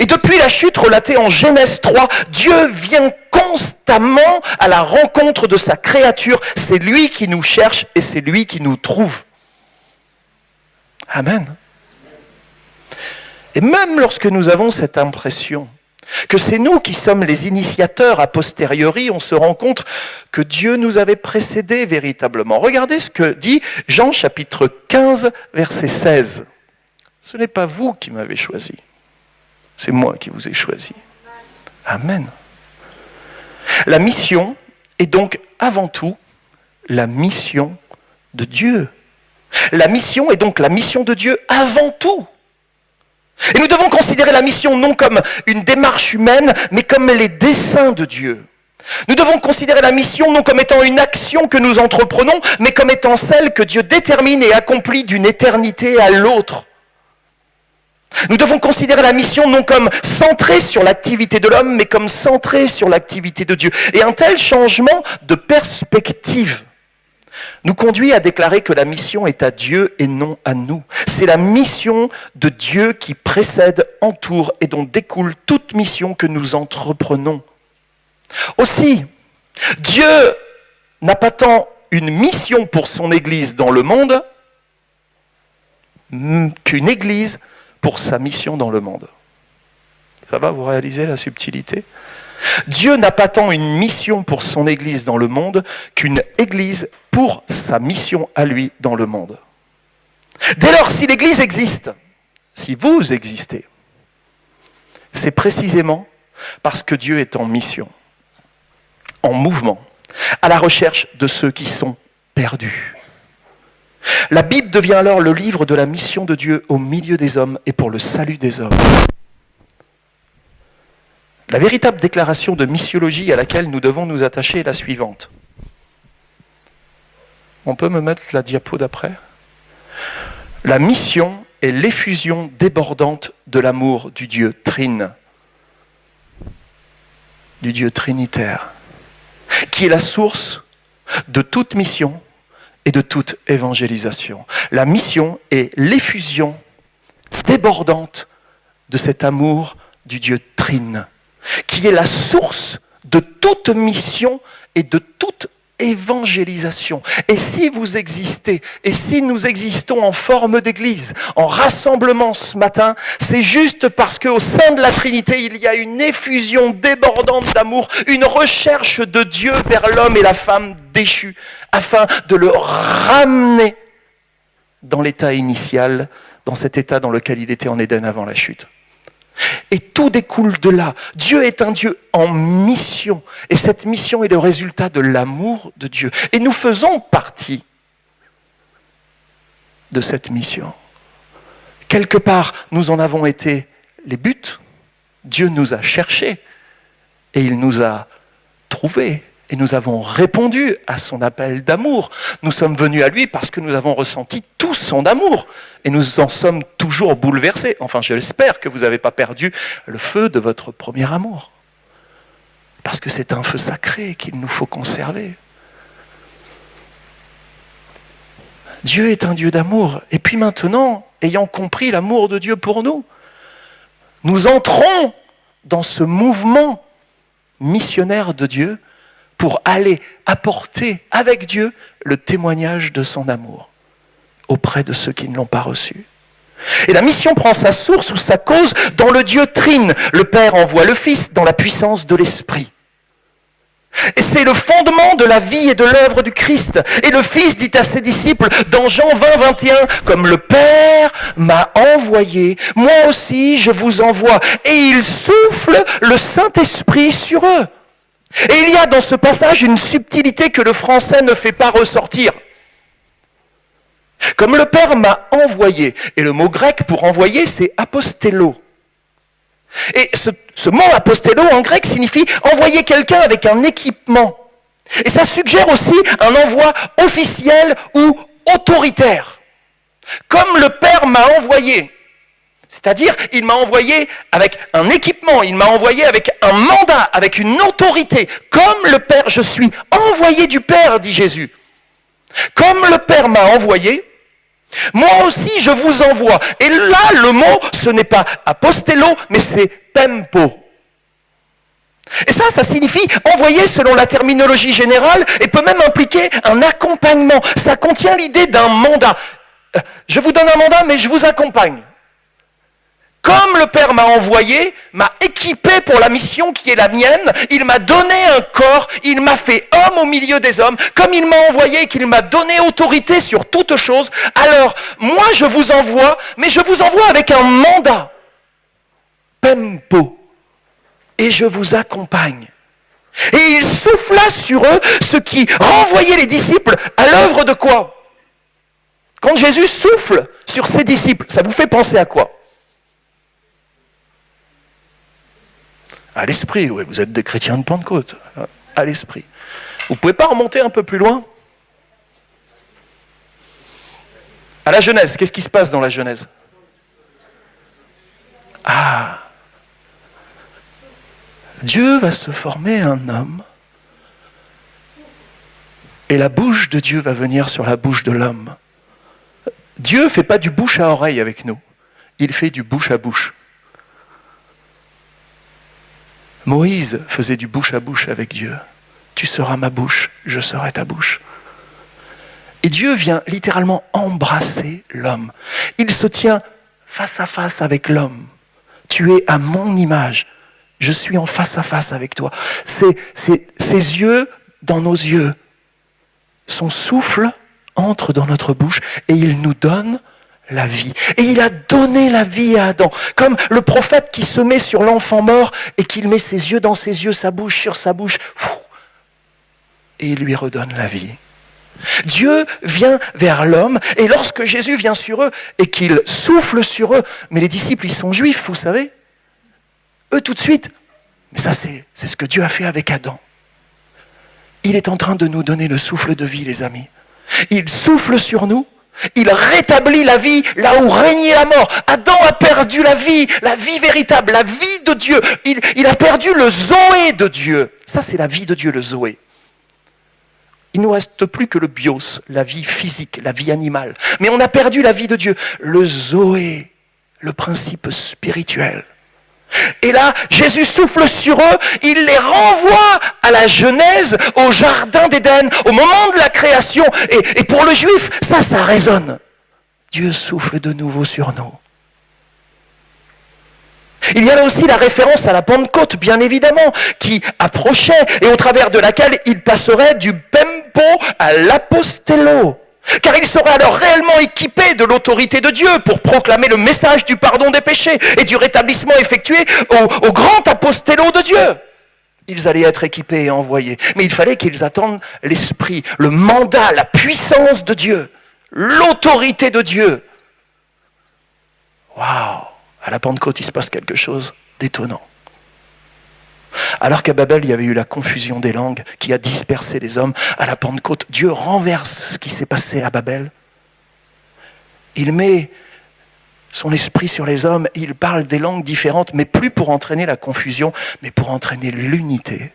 Et depuis la chute relatée en Genèse 3, Dieu vient constamment à la rencontre de sa créature. C'est lui qui nous cherche et c'est lui qui nous trouve. Amen. Et même lorsque nous avons cette impression que c'est nous qui sommes les initiateurs a posteriori, on se rend compte que Dieu nous avait précédés véritablement. Regardez ce que dit Jean chapitre 15, verset 16. Ce n'est pas vous qui m'avez choisi, c'est moi qui vous ai choisi. Amen. La mission est donc avant tout la mission de Dieu. La mission est donc la mission de Dieu avant tout. Et nous devons considérer la mission non comme une démarche humaine, mais comme les desseins de Dieu. Nous devons considérer la mission non comme étant une action que nous entreprenons, mais comme étant celle que Dieu détermine et accomplit d'une éternité à l'autre. Nous devons considérer la mission non comme centrée sur l'activité de l'homme, mais comme centrée sur l'activité de Dieu. Et un tel changement de perspective nous conduit à déclarer que la mission est à Dieu et non à nous. C'est la mission de Dieu qui précède, entoure et dont découle toute mission que nous entreprenons. Aussi, Dieu n'a pas tant une mission pour son Église dans le monde qu'une Église pour sa mission dans le monde. Ça va, vous réalisez la subtilité ? Dieu n'a pas tant une mission pour son Église dans le monde qu'une Église pour sa mission à lui dans le monde. Dès lors, si l'Église existe, si vous existez, c'est précisément parce que Dieu est en mission, en mouvement, à la recherche de ceux qui sont perdus. La Bible devient alors le livre de la mission de Dieu au milieu des hommes et pour le salut des hommes. La véritable déclaration de missiologie à laquelle nous devons nous attacher est la suivante. On peut me mettre la diapo d'après ? La mission est l'effusion débordante de l'amour du Dieu trine, du Dieu trinitaire, qui est la source de toute mission et de toute évangélisation. La mission est l'effusion débordante de cet amour du Dieu trine, qui est la source de toute mission et de toute évangélisation. Et si vous existez, et si nous existons en forme d'église, en rassemblement ce matin, c'est juste parce qu'au sein de la Trinité, il y a une effusion débordante d'amour, une recherche de Dieu vers l'homme et la femme déchus, afin de le ramener dans l'état initial, dans cet état dans lequel il était en Éden avant la chute. Et tout découle de là. Dieu est un Dieu en mission. Et cette mission est le résultat de l'amour de Dieu. Et nous faisons partie de cette mission. Quelque part, nous en avons été les buts. Dieu nous a cherchés et il nous a trouvés. Et nous avons répondu à son appel d'amour. Nous sommes venus à lui parce que nous avons ressenti tout son amour. Et nous en sommes toujours bouleversés. Enfin, j'espère que vous n'avez pas perdu le feu de votre premier amour. Parce que c'est un feu sacré qu'il nous faut conserver. Dieu est un Dieu d'amour. Et puis maintenant, ayant compris l'amour de Dieu pour nous, nous entrons dans ce mouvement missionnaire de Dieu pour aller apporter avec Dieu le témoignage de son amour auprès de ceux qui ne l'ont pas reçu. Et la mission prend sa source ou sa cause dans le Dieu trine. Le Père envoie le Fils dans la puissance de l'Esprit. Et c'est le fondement de la vie et de l'œuvre du Christ. Et le Fils dit à ses disciples dans Jean 20, 21, « Comme le Père m'a envoyé, moi aussi je vous envoie. » Et il souffle le Saint-Esprit sur eux. Et il y a dans ce passage une subtilité que le français ne fait pas ressortir. Comme le Père m'a envoyé. Et le mot grec pour envoyer, c'est apostello. Et ce mot apostello en grec signifie envoyer quelqu'un avec un équipement. Et ça suggère aussi un envoi officiel ou autoritaire. Comme le Père m'a envoyé. C'est-à-dire, il m'a envoyé avec un équipement, il m'a envoyé avec un mandat, avec une autorité. Comme le Père, je suis envoyé du Père, dit Jésus. Comme le Père m'a envoyé, moi aussi je vous envoie. Et là, le mot, ce n'est pas apostello, mais c'est tempo. Et ça signifie envoyer selon la terminologie générale et peut même impliquer un accompagnement. Ça contient l'idée d'un mandat. Je vous donne un mandat, mais je vous accompagne. Comme le Père m'a envoyé, m'a équipé pour la mission qui est la mienne, il m'a donné un corps, il m'a fait homme au milieu des hommes, comme il m'a envoyé et qu'il m'a donné autorité sur toute chose, alors moi je vous envoie, mais je vous envoie avec un mandat, tempo, et je vous accompagne. Et il souffla sur eux, ce qui renvoyait les disciples à l'œuvre de quoi? Quand Jésus souffle sur ses disciples, ça vous fait penser à quoi? À l'esprit, oui, vous êtes des chrétiens de Pentecôte. À l'esprit. Vous ne pouvez pas remonter un peu plus loin? À la Genèse, qu'est-ce qui se passe dans la Genèse? Ah! Dieu va se former un homme et la bouche de Dieu va venir sur la bouche de l'homme. Dieu ne fait pas du bouche à oreille avec nous, il fait du bouche à bouche. Moïse faisait du bouche à bouche avec Dieu. Tu seras ma bouche, je serai ta bouche. Et Dieu vient littéralement embrasser l'homme. Il se tient face à face avec l'homme. Tu es à mon image. Je suis en face à face avec toi. Ses yeux dans nos yeux. Son souffle entre dans notre bouche et il nous donne la vie. Et il a donné la vie à Adam. Comme le prophète qui se met sur l'enfant mort et qu'il met ses yeux dans ses yeux, sa bouche sur sa bouche. Et il lui redonne la vie. Dieu vient vers l'homme et lorsque Jésus vient sur eux et qu'il souffle sur eux, mais les disciples ils sont juifs, vous savez. Eux tout de suite. Mais ça c'est ce que Dieu a fait avec Adam. Il est en train de nous donner le souffle de vie, les amis. Il souffle sur nous. Il rétablit la vie là où régnait la mort. Adam a perdu la vie véritable, la vie de Dieu. Il a perdu le zoé de Dieu. Ça, c'est la vie de Dieu, le zoé. Il ne nous reste plus que le bios, la vie physique, la vie animale. Mais on a perdu la vie de Dieu. Le zoé, le principe spirituel. Et là, Jésus souffle sur eux, il les renvoie à la Genèse, au jardin d'Éden, au moment de la création. Et pour le juif, ça résonne. Dieu souffle de nouveau sur nous. Il y a là aussi la référence à la Pentecôte, bien évidemment, qui approchait et au travers de laquelle il passerait du tempo à l'apostello. Car il serait alors réellement équipé de l'autorité de Dieu pour proclamer le message du pardon des péchés et du rétablissement effectué au grand apostello de Dieu. Ils allaient être équipés et envoyés. Mais il fallait qu'ils attendent l'esprit, le mandat, la puissance de Dieu, l'autorité de Dieu. Waouh! À la Pentecôte, il se passe quelque chose d'étonnant. Alors qu'à Babel, il y avait eu la confusion des langues qui a dispersé les hommes, à la Pentecôte, Dieu renverse ce qui s'est passé à Babel. Il met son esprit sur les hommes, il parle des langues différentes, mais plus pour entraîner la confusion, mais pour entraîner l'unité.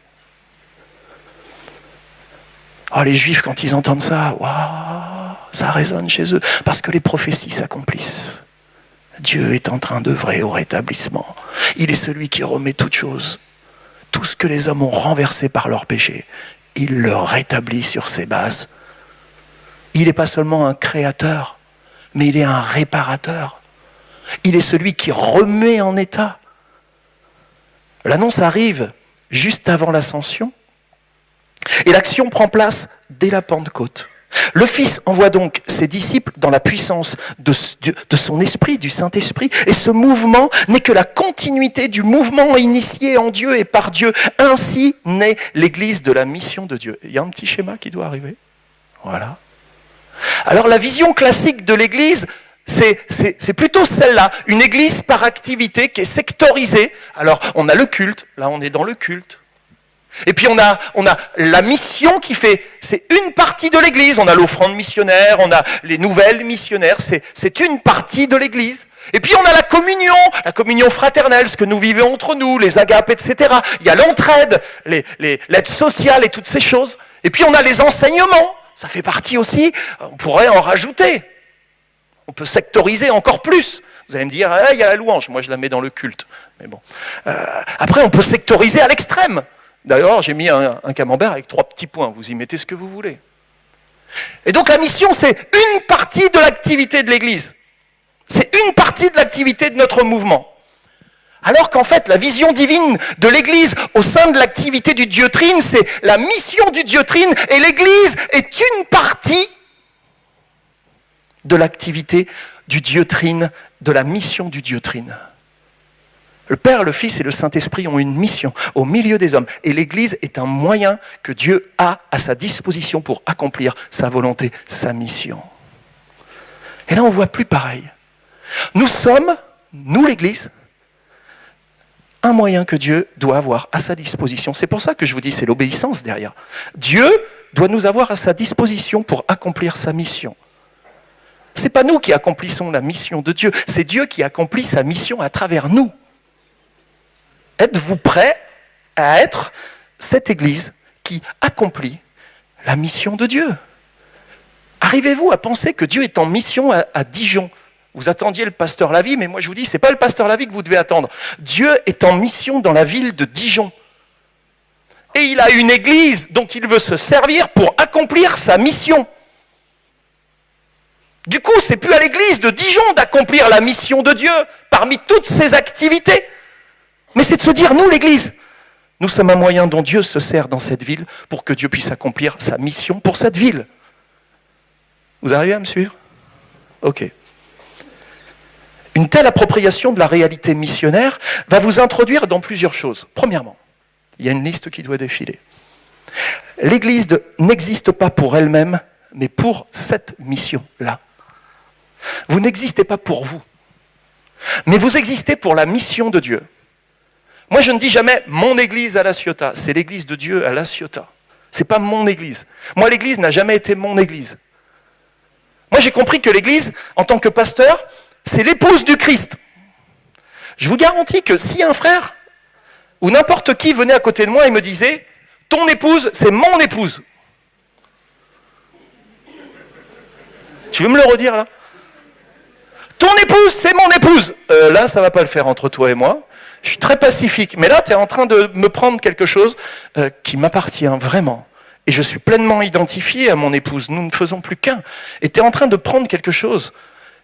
Oh, les Juifs, quand ils entendent ça, waouh, ça résonne chez eux, parce que les prophéties s'accomplissent. Dieu est en train d'œuvrer au rétablissement. Il est celui qui remet toutes choses. Tout ce que les hommes ont renversé par leur péché, il le rétablit sur ses bases. Il n'est pas seulement un créateur, mais il est un réparateur. Il est celui qui remet en état. L'annonce arrive juste avant l'ascension, et l'action prend place dès la Pentecôte. Le Fils envoie donc ses disciples dans la puissance de son esprit, du Saint-Esprit, et ce mouvement n'est que la continuité du mouvement initié en Dieu et par Dieu. Ainsi naît l'Église de la mission de Dieu. Il y a un petit schéma qui doit arriver. Voilà. Alors la vision classique de l'Église, c'est plutôt celle-là, une Église par activité qui est sectorisée. Alors on a le culte, là on est dans le culte. Et puis on a la mission qui fait, c'est une partie de l'Église, on a l'offrande missionnaire, on a les nouvelles missionnaires, c'est une partie de l'Église. Et puis on a la communion fraternelle, ce que nous vivons entre nous, les agapes, etc. Il y a l'entraide, l'aide sociale et toutes ces choses. Et puis on a les enseignements, ça fait partie aussi, on pourrait en rajouter. On peut sectoriser encore plus. Vous allez me dire, il y a la louange, moi je la mets dans le culte. Mais bon. Après on peut sectoriser à l'extrême. D'ailleurs, j'ai mis un camembert avec 3 petits points. Vous y mettez ce que vous voulez. Et donc la mission, c'est une partie de l'activité de l'Église. C'est une partie de l'activité de notre mouvement. Alors qu'en fait, la vision divine de l'Église au sein de l'activité du Dieu Trine, c'est la mission du Dieu Trine, et l'Église est une partie de l'activité du Dieu Trine, de la mission du Dieu Trine. Le Père, le Fils et le Saint-Esprit ont une mission au milieu des hommes. Et l'Église est un moyen que Dieu a à sa disposition pour accomplir sa volonté, sa mission. Et là, on ne voit plus pareil. Nous sommes, nous l'Église, un moyen que Dieu doit avoir à sa disposition. C'est pour ça que je vous dis, c'est l'obéissance derrière. Dieu doit nous avoir à sa disposition pour accomplir sa mission. Ce n'est pas nous qui accomplissons la mission de Dieu, c'est Dieu qui accomplit sa mission à travers nous. Êtes-vous prêts à être cette Église qui accomplit la mission de Dieu? Arrivez-vous à penser que Dieu est en mission à Dijon? Vous attendiez le pasteur Lavie, mais moi je vous dis, ce n'est pas le pasteur Lavie que vous devez attendre. Dieu est en mission dans la ville de Dijon. Et il a une Église dont il veut se servir pour accomplir sa mission. Du coup, ce n'est plus à l'Église de Dijon d'accomplir la mission de Dieu parmi toutes ses activités. Mais c'est de se dire, nous l'Église, nous sommes un moyen dont Dieu se sert dans cette ville pour que Dieu puisse accomplir sa mission pour cette ville. Vous arrivez à me suivre? Ok. Une telle appropriation de la réalité missionnaire va vous introduire dans plusieurs choses. Premièrement, il y a une liste qui doit défiler. L'Église n'existe pas pour elle-même, mais pour cette mission-là. Vous n'existez pas pour vous, mais vous existez pour la mission de Dieu. Moi, je ne dis jamais « mon église à La Ciotat », c'est l'église de Dieu à La Ciotat. Ce n'est pas mon église. Moi, l'église n'a jamais été mon église. Moi, j'ai compris que l'église, en tant que pasteur, c'est l'épouse du Christ. Je vous garantis que si un frère ou n'importe qui venait à côté de moi et me disait « ton épouse, c'est mon épouse ». Tu veux me le redire là? Ton épouse, c'est mon épouse. Là, ça ne va pas le faire entre toi et moi. Je suis très pacifique, mais là, tu es en train de me prendre quelque chose qui m'appartient vraiment. Et je suis pleinement identifié à mon épouse. Nous ne faisons plus qu'un. Et tu es en train de prendre quelque chose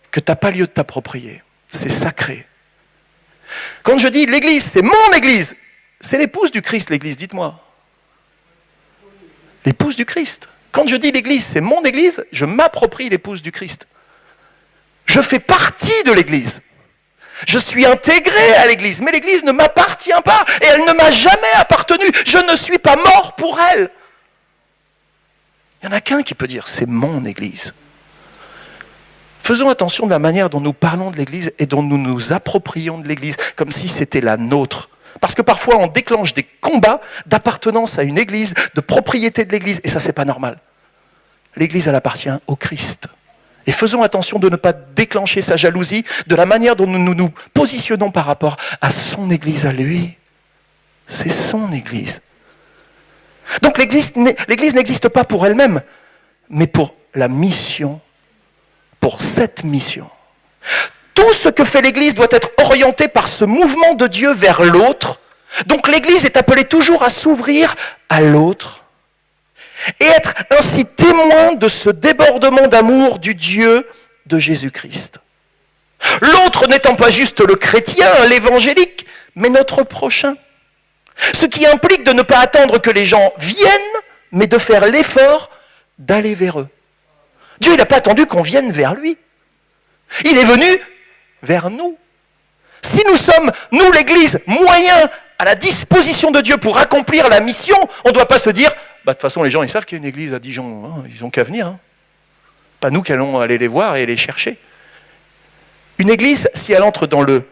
que tu n'as pas lieu de t'approprier. C'est sacré. Quand je dis l'église, c'est mon église, c'est l'épouse du Christ, l'église, dites-moi. L'épouse du Christ. Quand je dis l'église, c'est mon église, je m'approprie l'épouse du Christ. Je fais partie de l'église. Je suis intégré à l'église, mais l'église ne m'appartient pas et elle ne m'a jamais appartenu. Je ne suis pas mort pour elle. Il n'y en a qu'un qui peut dire, c'est mon église. Faisons attention de la manière dont nous parlons de l'église et dont nous nous approprions de l'église, comme si c'était la nôtre. Parce que parfois on déclenche des combats d'appartenance à une église, de propriété de l'église, et ça c'est pas normal. L'église elle appartient au Christ. Et faisons attention de ne pas déclencher sa jalousie de la manière dont nous nous positionnons par rapport à son église à lui. C'est son église. Donc l'Église n'existe pas pour elle-même, mais pour la mission, pour cette mission. Tout ce que fait l'Église doit être orienté par ce mouvement de Dieu vers l'autre. Donc l'Église est appelée toujours à s'ouvrir à l'autre et être ainsi témoin de ce débordement d'amour du Dieu de Jésus-Christ. L'autre n'étant pas juste le chrétien, l'évangélique, mais notre prochain. Ce qui implique de ne pas attendre que les gens viennent, mais de faire l'effort d'aller vers eux. Dieu n'a pas attendu qu'on vienne vers lui. Il est venu vers nous. Si nous sommes, nous l'Église, moyens à la disposition de Dieu pour accomplir la mission, on ne doit pas se dire, de toute façon les gens ils savent qu'il y a une église à Dijon, hein, ils n'ont qu'à venir. Hein. Pas nous qui allons aller les voir et les chercher. Une église, si elle entre dans le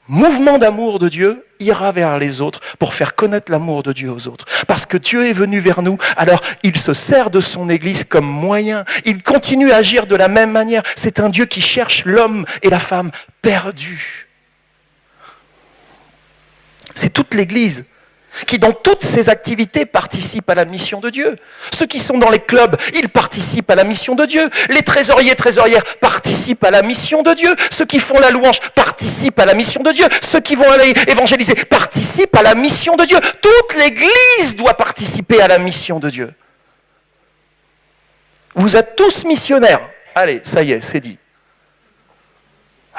mouvement d'amour de Dieu, ira vers les autres pour faire connaître l'amour de Dieu aux autres. Parce que Dieu est venu vers nous, alors il se sert de son église comme moyen. Il continue à agir de la même manière. C'est un Dieu qui cherche l'homme et la femme perdus. C'est toute l'église qui, dans toutes ses activités, participe à la mission de Dieu. Ceux qui sont dans les clubs, ils participent à la mission de Dieu. Les trésoriers, trésorières participent à la mission de Dieu. Ceux qui font la louange participent à la mission de Dieu. Ceux qui vont aller évangéliser participent à la mission de Dieu. Toute l'Église doit participer à la mission de Dieu. Vous êtes tous missionnaires. Allez, ça y est, c'est dit.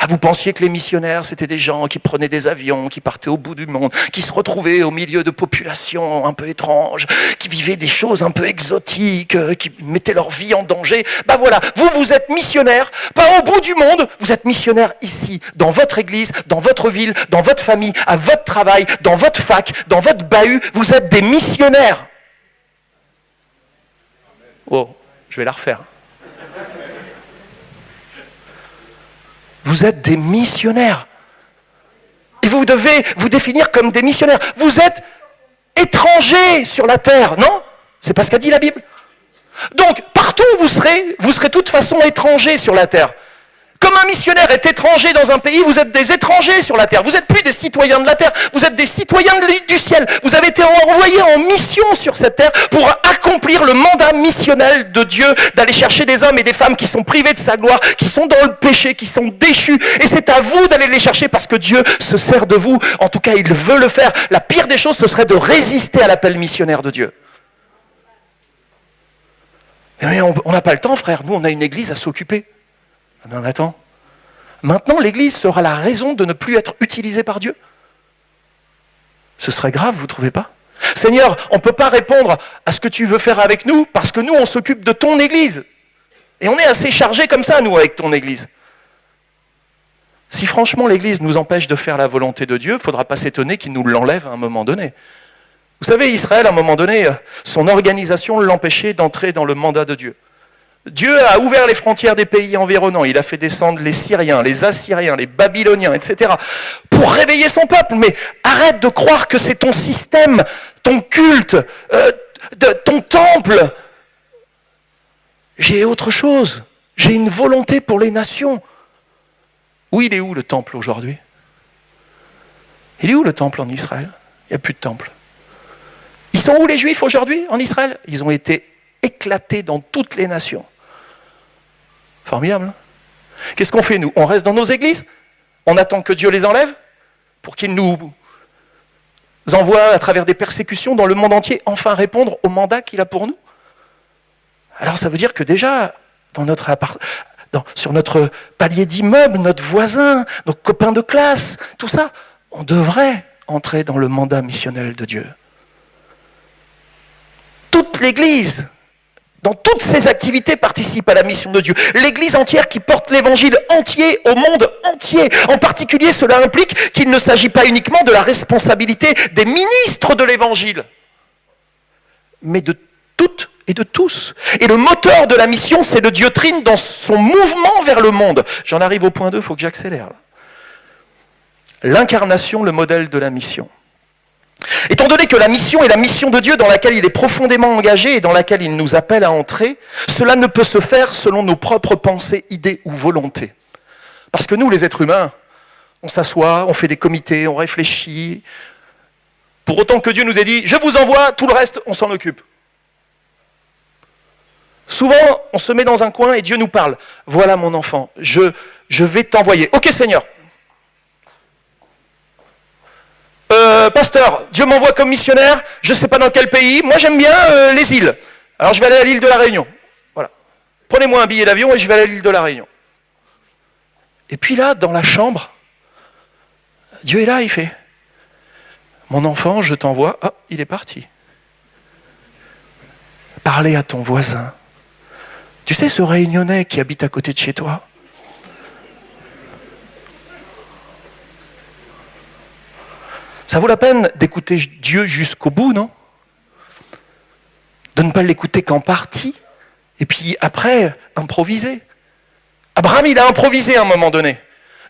Ah, vous pensiez que les missionnaires, c'était des gens qui prenaient des avions, qui partaient au bout du monde, qui se retrouvaient au milieu de populations un peu étranges, qui vivaient des choses un peu exotiques, qui mettaient leur vie en danger. Ben voilà, vous êtes missionnaires, pas au bout du monde, vous êtes missionnaires ici, dans votre église, dans votre ville, dans votre famille, à votre travail, dans votre fac, dans votre bahut, vous êtes des missionnaires. Oh, je vais la refaire. Vous êtes des missionnaires. Et vous devez vous définir comme des missionnaires. Vous êtes étrangers sur la terre, non? C'est pas ce qu'a dit la Bible. Donc, partout où vous serez de toute façon étrangers sur la terre. Comme un missionnaire est étranger dans un pays, vous êtes des étrangers sur la terre. Vous n'êtes plus des citoyens de la terre, vous êtes des citoyens du ciel. Vous avez été envoyés en mission sur cette terre pour accomplir le mandat missionnel de Dieu, d'aller chercher des hommes et des femmes qui sont privés de sa gloire, qui sont dans le péché, qui sont déchus. Et c'est à vous d'aller les chercher parce que Dieu se sert de vous. En tout cas, il veut le faire. La pire des choses, ce serait de résister à l'appel missionnaire de Dieu. Mais on n'a pas le temps, frère. Nous, on a une église à s'occuper. Non, mais attends. Maintenant, l'Église sera la raison de ne plus être utilisée par Dieu. Ce serait grave, vous ne trouvez pas? Seigneur, on ne peut pas répondre à ce que tu veux faire avec nous parce que nous, on s'occupe de ton Église. Et on est assez chargés comme ça, nous, avec ton Église. Si franchement l'Église nous empêche de faire la volonté de Dieu, il ne faudra pas s'étonner qu'il nous l'enlève à un moment donné. Vous savez, Israël, à un moment donné, son organisation l'empêchait d'entrer dans le mandat de Dieu. Dieu a ouvert les frontières des pays environnants, il a fait descendre les Syriens, les Assyriens, les Babyloniens, etc. pour réveiller son peuple. Mais arrête de croire que c'est ton système, ton culte, ton temple. J'ai autre chose, j'ai une volonté pour les nations. Oui, il est où le temple aujourd'hui? Il est où le temple en Israël? Il n'y a plus de temple. Ils sont où les Juifs aujourd'hui en Israël? Ils ont été éclatés dans toutes les nations. Formidable. Qu'est-ce qu'on fait nous? On reste dans nos églises? On attend que Dieu les enlève pour qu'il nous envoie à travers des persécutions dans le monde entier enfin répondre au mandat qu'il a pour nous? Alors ça veut dire que déjà, sur notre palier d'immeuble, notre voisin, nos copains de classe, tout ça, on devrait entrer dans le mandat missionnel de Dieu. Toute l'Église, dans toutes ses activités, participe à la mission de Dieu. L'Église entière qui porte l'Évangile entier au monde entier. En particulier, cela implique qu'il ne s'agit pas uniquement de la responsabilité des ministres de l'Évangile, mais de toutes et de tous. Et le moteur de la mission, c'est le Dieu Trine dans son mouvement vers le monde. J'en arrive au point 2, il faut que j'accélère. Là. L'incarnation, le modèle de la mission. Étant donné que la mission est la mission de Dieu dans laquelle il est profondément engagé et dans laquelle il nous appelle à entrer, cela ne peut se faire selon nos propres pensées, idées ou volontés. Parce que nous, les êtres humains, on s'assoit, on fait des comités, on réfléchit. Pour autant que Dieu nous ait dit « je vous envoie, tout le reste, on s'en occupe ». Souvent, on se met dans un coin et Dieu nous parle. Voilà mon enfant, je vais t'envoyer. Ok Seigneur. Pasteur, Dieu m'envoie comme missionnaire, je ne sais pas dans quel pays. Moi j'aime bien les îles. Alors je vais aller à l'île de la Réunion. Voilà. Prenez-moi un billet d'avion et je vais aller à l'île de la Réunion. Et puis là, dans la chambre, Dieu est là, il fait « Mon enfant, je t'envoie. » Ah, il est parti. Parler à ton voisin. Tu sais, ce Réunionnais qui habite à côté de chez toi, ça vaut la peine d'écouter Dieu jusqu'au bout, non? De ne pas l'écouter qu'en partie, et puis après, improviser. Abraham, il a improvisé à un moment donné.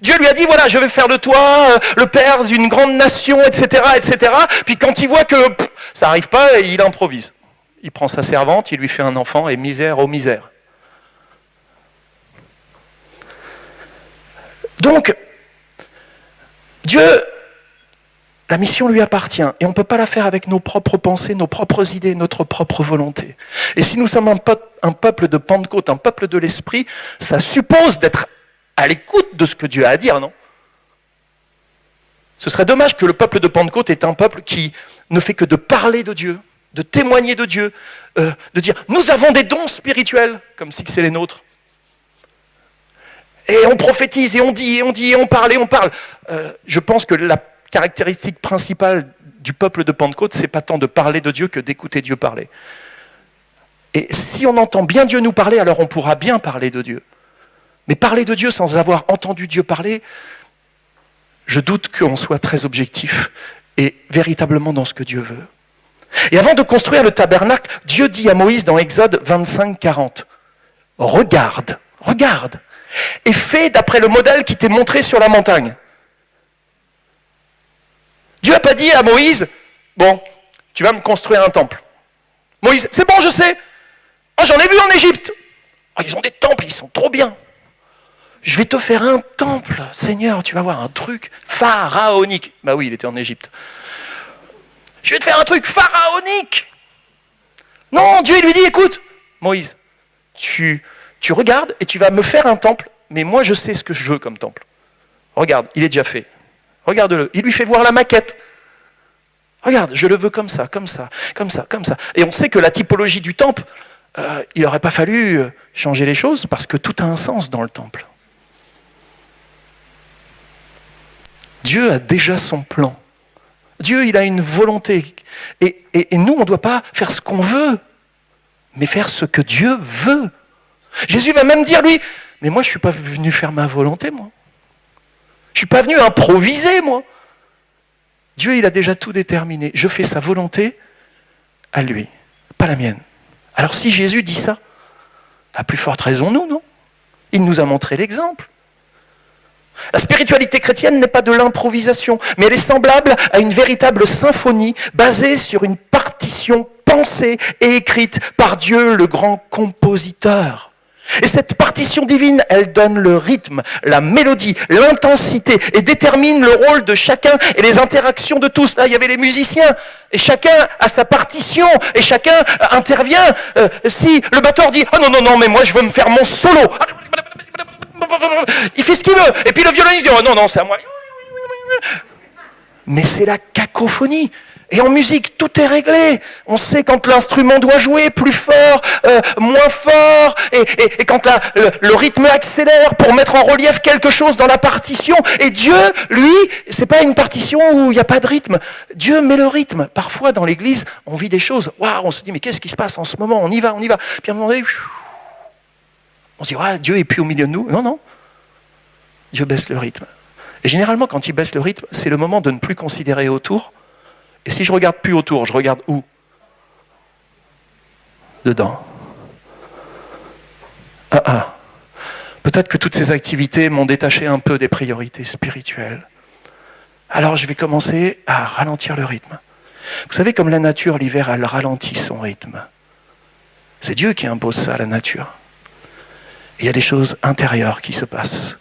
Dieu lui a dit, voilà, je vais faire de toi le père d'une grande nation, etc., etc. Puis quand il voit que ça n'arrive pas, il improvise. Il prend sa servante, il lui fait un enfant, et misère aux misères. Donc, Dieu, la mission lui appartient, et on ne peut pas la faire avec nos propres pensées, nos propres idées, notre propre volonté. Et si nous sommes un peuple de Pentecôte, un peuple de l'Esprit, ça suppose d'être à l'écoute de ce que Dieu a à dire, non? Ce serait dommage que le peuple de Pentecôte est un peuple qui ne fait que de parler de Dieu, de témoigner de Dieu, de dire « nous avons des dons spirituels », comme si c'est les nôtres. Et on prophétise, et on dit, et on dit, et on parle, et on parle. Je pense que la caractéristique principale du peuple de Pentecôte, c'est pas tant de parler de Dieu que d'écouter Dieu parler. Et si on entend bien Dieu nous parler, alors on pourra bien parler de Dieu. Mais parler de Dieu sans avoir entendu Dieu parler, je doute qu'on soit très objectif et véritablement dans ce que Dieu veut. Et avant de construire le tabernacle, Dieu dit à Moïse dans Exode 25, 40, « Regarde, regarde, et fais d'après le modèle qui t'est montré sur la montagne. » Dieu n'a pas dit à Moïse, « Bon, tu vas me construire un temple. » Moïse, « C'est bon, je sais. Oh, j'en ai vu en Égypte. Oh, ils ont des temples, ils sont trop bien. Je vais te faire un temple, Seigneur, tu vas voir un truc pharaonique. » Bah oui, il était en Égypte. « Je vais te faire un truc pharaonique. » Non, Dieu lui dit, écoute, Moïse, tu regardes et tu vas me faire un temple, mais moi je sais ce que je veux comme temple. Regarde, il est déjà fait. Regarde-le. Il lui fait voir la maquette. Regarde, je le veux comme ça, comme ça, comme ça, comme ça. Et on sait que la typologie du temple, il n'aurait pas fallu changer les choses parce que tout a un sens dans le temple. Dieu a déjà son plan. Dieu, il a une volonté. Et nous, on ne doit pas faire ce qu'on veut, mais faire ce que Dieu veut. Jésus va même dire, lui, mais moi, je ne suis pas venu faire ma volonté, moi. Je ne suis pas venu improviser, moi. Dieu, il a déjà tout déterminé. Je fais sa volonté à lui, pas la mienne. Alors si Jésus dit ça, à plus forte raison nous, non? Il nous a montré l'exemple. La spiritualité chrétienne n'est pas de l'improvisation, mais elle est semblable à une véritable symphonie basée sur une partition pensée et écrite par Dieu, le grand compositeur. Et cette partition divine, elle donne le rythme, la mélodie, l'intensité et détermine le rôle de chacun et les interactions de tous. Là, il y avait les musiciens et chacun a sa partition et chacun intervient. Si le batteur dit « Ah non, non, non, mais moi je veux me faire mon solo », il fait ce qu'il veut. Et puis le violoniste dit « Oh non, non, c'est à moi ». Mais c'est la cacophonie. Et en musique, tout est réglé. On sait quand l'instrument doit jouer plus fort, moins fort, et quand le rythme accélère pour mettre en relief quelque chose dans la partition. Et Dieu, lui, c'est pas une partition où il n'y a pas de rythme. Dieu met le rythme. Parfois, dans l'église, on vit des choses. Waouh, on se dit, mais qu'est-ce qui se passe en ce moment? On y va, on y va. Puis à un moment donné, on se dit, ouais, Dieu est plus au milieu de nous. Non, non. Dieu baisse le rythme. Et généralement, quand il baisse le rythme, c'est le moment de ne plus considérer autour. Et si je regarde plus autour, je regarde où? Dedans. Peut-être que toutes ces activités m'ont détaché un peu des priorités spirituelles. Alors je vais commencer à ralentir le rythme. Vous savez, comme la nature, l'hiver, elle ralentit son rythme. C'est Dieu qui impose ça à la nature. Et il y a des choses intérieures qui se passent.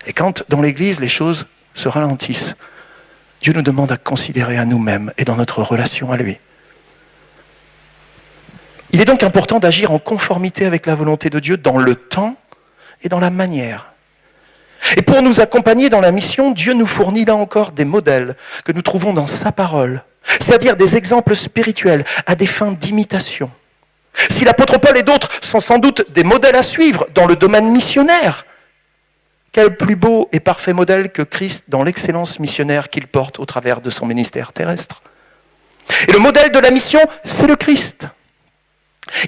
Et quand, dans l'Église, les choses se ralentissent, Dieu nous demande à considérer à nous-mêmes et dans notre relation à lui. Il est donc important d'agir en conformité avec la volonté de Dieu dans le temps et dans la manière. Et pour nous accompagner dans la mission, Dieu nous fournit là encore des modèles que nous trouvons dans sa parole, c'est-à-dire des exemples spirituels à des fins d'imitation. Si l'apôtre Paul et d'autres sont sans doute des modèles à suivre dans le domaine missionnaire, quel plus beau et parfait modèle que Christ dans l'excellence missionnaire qu'il porte au travers de son ministère terrestre. Et le modèle de la mission, c'est le Christ.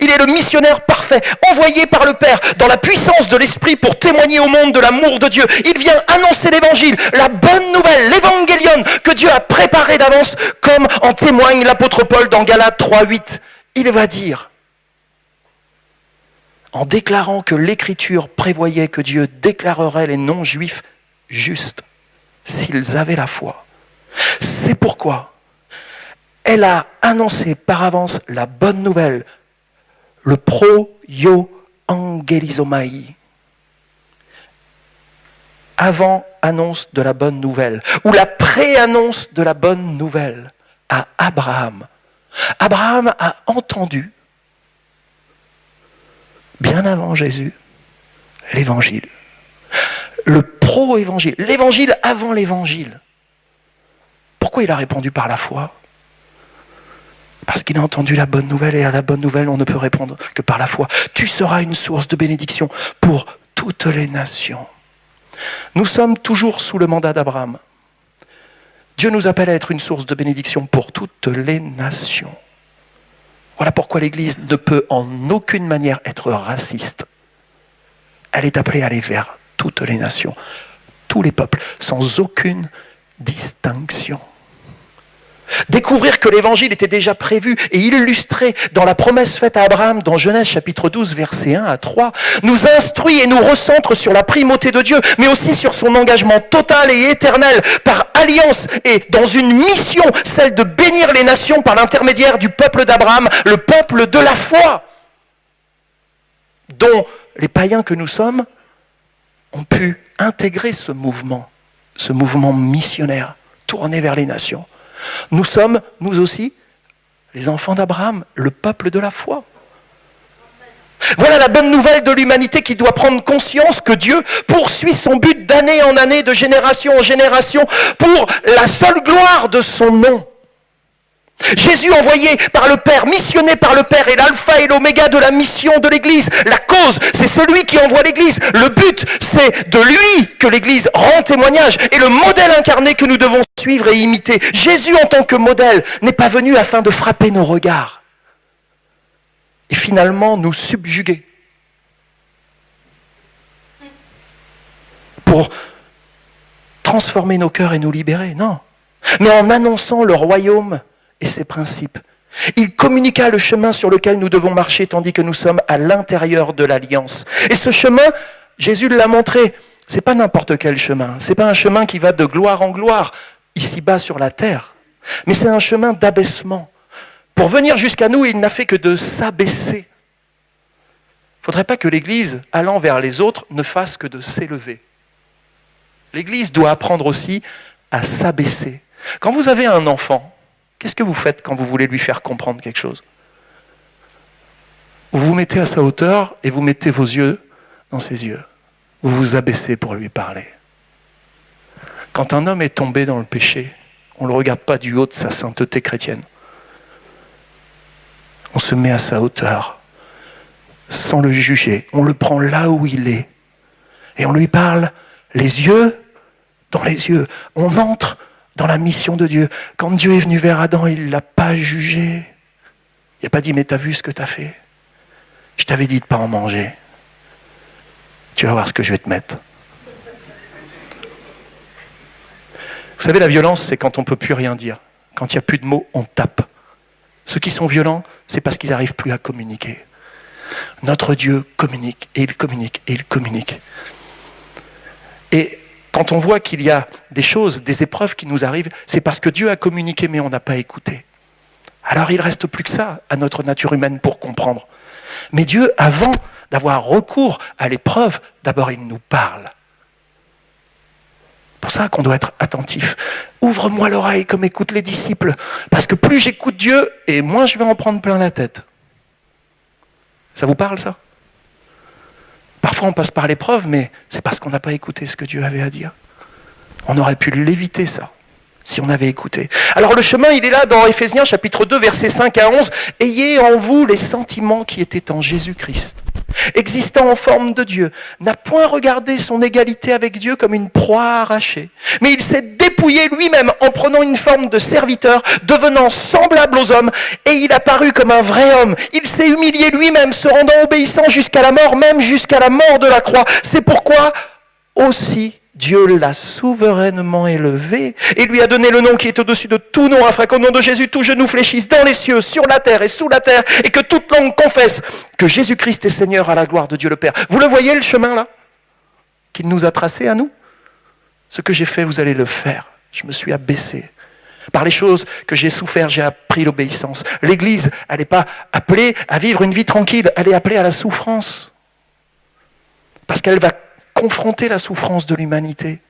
Il est le missionnaire parfait, envoyé par le Père dans la puissance de l'Esprit pour témoigner au monde de l'amour de Dieu. Il vient annoncer l'évangile, la bonne nouvelle, l'évangélion que Dieu a préparé d'avance, comme en témoigne l'apôtre Paul dans Galates 3:8. Il va dire, en déclarant que l'Écriture prévoyait que Dieu déclarerait les non-juifs justes s'ils avaient la foi. C'est pourquoi elle a annoncé par avance la bonne nouvelle, le pro-yo-angelizomai. Avant-annonce de la bonne nouvelle, ou la pré-annonce de la bonne nouvelle à Abraham. Abraham a entendu, bien avant Jésus, l'évangile. Le pro-évangile, l'évangile avant l'évangile. Pourquoi il a répondu par la foi ? Parce qu'il a entendu la bonne nouvelle, et à la bonne nouvelle, on ne peut répondre que par la foi. Tu seras une source de bénédiction pour toutes les nations. Nous sommes toujours sous le mandat d'Abraham. Dieu nous appelle à être une source de bénédiction pour toutes les nations. Voilà pourquoi l'Église ne peut en aucune manière être raciste. Elle est appelée à aller vers toutes les nations, tous les peuples, sans aucune distinction. Découvrir que l'évangile était déjà prévu et illustré dans la promesse faite à Abraham dans Genèse chapitre 12, versets 1 à 3, nous instruit et nous recentre sur la primauté de Dieu, mais aussi sur son engagement total et éternel par alliance et dans une mission, celle de bénir les nations par l'intermédiaire du peuple d'Abraham, le peuple de la foi, dont les païens que nous sommes ont pu intégrer ce mouvement missionnaire tourné vers les nations. Nous sommes, nous aussi, les enfants d'Abraham, le peuple de la foi. Voilà la bonne nouvelle de l'humanité qui doit prendre conscience que Dieu poursuit son but d'année en année, de génération en génération, pour la seule gloire de son nom. Jésus envoyé par le Père, missionné par le Père, est l'alpha et l'oméga de la mission de l'Église. La cause, c'est celui qui envoie l'Église. Le but, c'est de lui que l'Église rend témoignage. Et le modèle incarné que nous devons suivre et imiter. Jésus en tant que modèle n'est pas venu afin de frapper nos regards et finalement nous subjuguer pour transformer nos cœurs et nous libérer. Non, mais en annonçant le royaume et ses principes. Il communiqua le chemin sur lequel nous devons marcher tandis que nous sommes à l'intérieur de l'alliance. Et ce chemin, Jésus l'a montré, c'est pas n'importe quel chemin. C'est pas un chemin qui va de gloire en gloire, ici-bas sur la terre. Mais c'est un chemin d'abaissement. Pour venir jusqu'à nous, il n'a fait que de s'abaisser. Il ne faudrait pas que l'Église, allant vers les autres, ne fasse que de s'élever. L'Église doit apprendre aussi à s'abaisser. Quand vous avez un enfant, qu'est-ce que vous faites quand vous voulez lui faire comprendre quelque chose ? Vous vous mettez à sa hauteur et vous mettez vos yeux dans ses yeux. Vous vous abaissez pour lui parler. Quand un homme est tombé dans le péché, on ne le regarde pas du haut de sa sainteté chrétienne. On se met à sa hauteur, sans le juger. On le prend là où il est. Et on lui parle les yeux dans les yeux. On entre dans la mission de Dieu. Quand Dieu est venu vers Adam, il ne l'a pas jugé. Il n'a pas dit, mais t'as vu ce que t'as fait ? Je t'avais dit de ne pas en manger. Tu vas voir ce que je vais te mettre. Vous savez, la violence, c'est quand on ne peut plus rien dire. Quand il n'y a plus de mots, on tape. Ceux qui sont violents, c'est parce qu'ils n'arrivent plus à communiquer. Notre Dieu communique, et il communique, et il communique. Et quand on voit qu'il y a des choses, des épreuves qui nous arrivent, c'est parce que Dieu a communiqué, mais on n'a pas écouté. Alors il ne reste plus que ça à notre nature humaine pour comprendre. Mais Dieu, avant d'avoir recours à l'épreuve, d'abord il nous parle. C'est pour ça qu'on doit être attentif. Ouvre-moi l'oreille comme écoutent les disciples. Parce que plus j'écoute Dieu, et moins je vais en prendre plein la tête. Ça vous parle, ça? Parfois, on passe par l'épreuve, mais c'est parce qu'on n'a pas écouté ce que Dieu avait à dire. On aurait pu l'éviter, ça, si on avait écouté. Alors le chemin, il est là dans Éphésiens chapitre 2, versets 5 à 11. « Ayez en vous les sentiments qui étaient en Jésus-Christ, existant en forme de Dieu, n'a point regardé son égalité avec Dieu comme une proie arrachée, mais il s'est dépouillé lui-même en prenant une forme de serviteur, devenant semblable aux hommes, et il apparut comme un vrai homme. Il s'est humilié lui-même, se rendant obéissant jusqu'à la mort, même jusqu'à la mort de la croix. C'est pourquoi aussi Dieu l'a souverainement élevé et lui a donné le nom qui est au-dessus de tout nom, afin qu'au nom de Jésus, tout genou fléchisse dans les cieux, sur la terre et sous la terre, et que toute langue confesse que Jésus-Christ est Seigneur à la gloire de Dieu le Père. » Vous le voyez, le chemin là, qu'il nous a tracé à nous? Ce que j'ai fait, vous allez le faire. Je me suis abaissé. Par les choses que j'ai souffert, j'ai appris l'obéissance. L'Église, elle n'est pas appelée à vivre une vie tranquille, elle est appelée à la souffrance. Parce qu'elle va confronter la souffrance de l'humanité.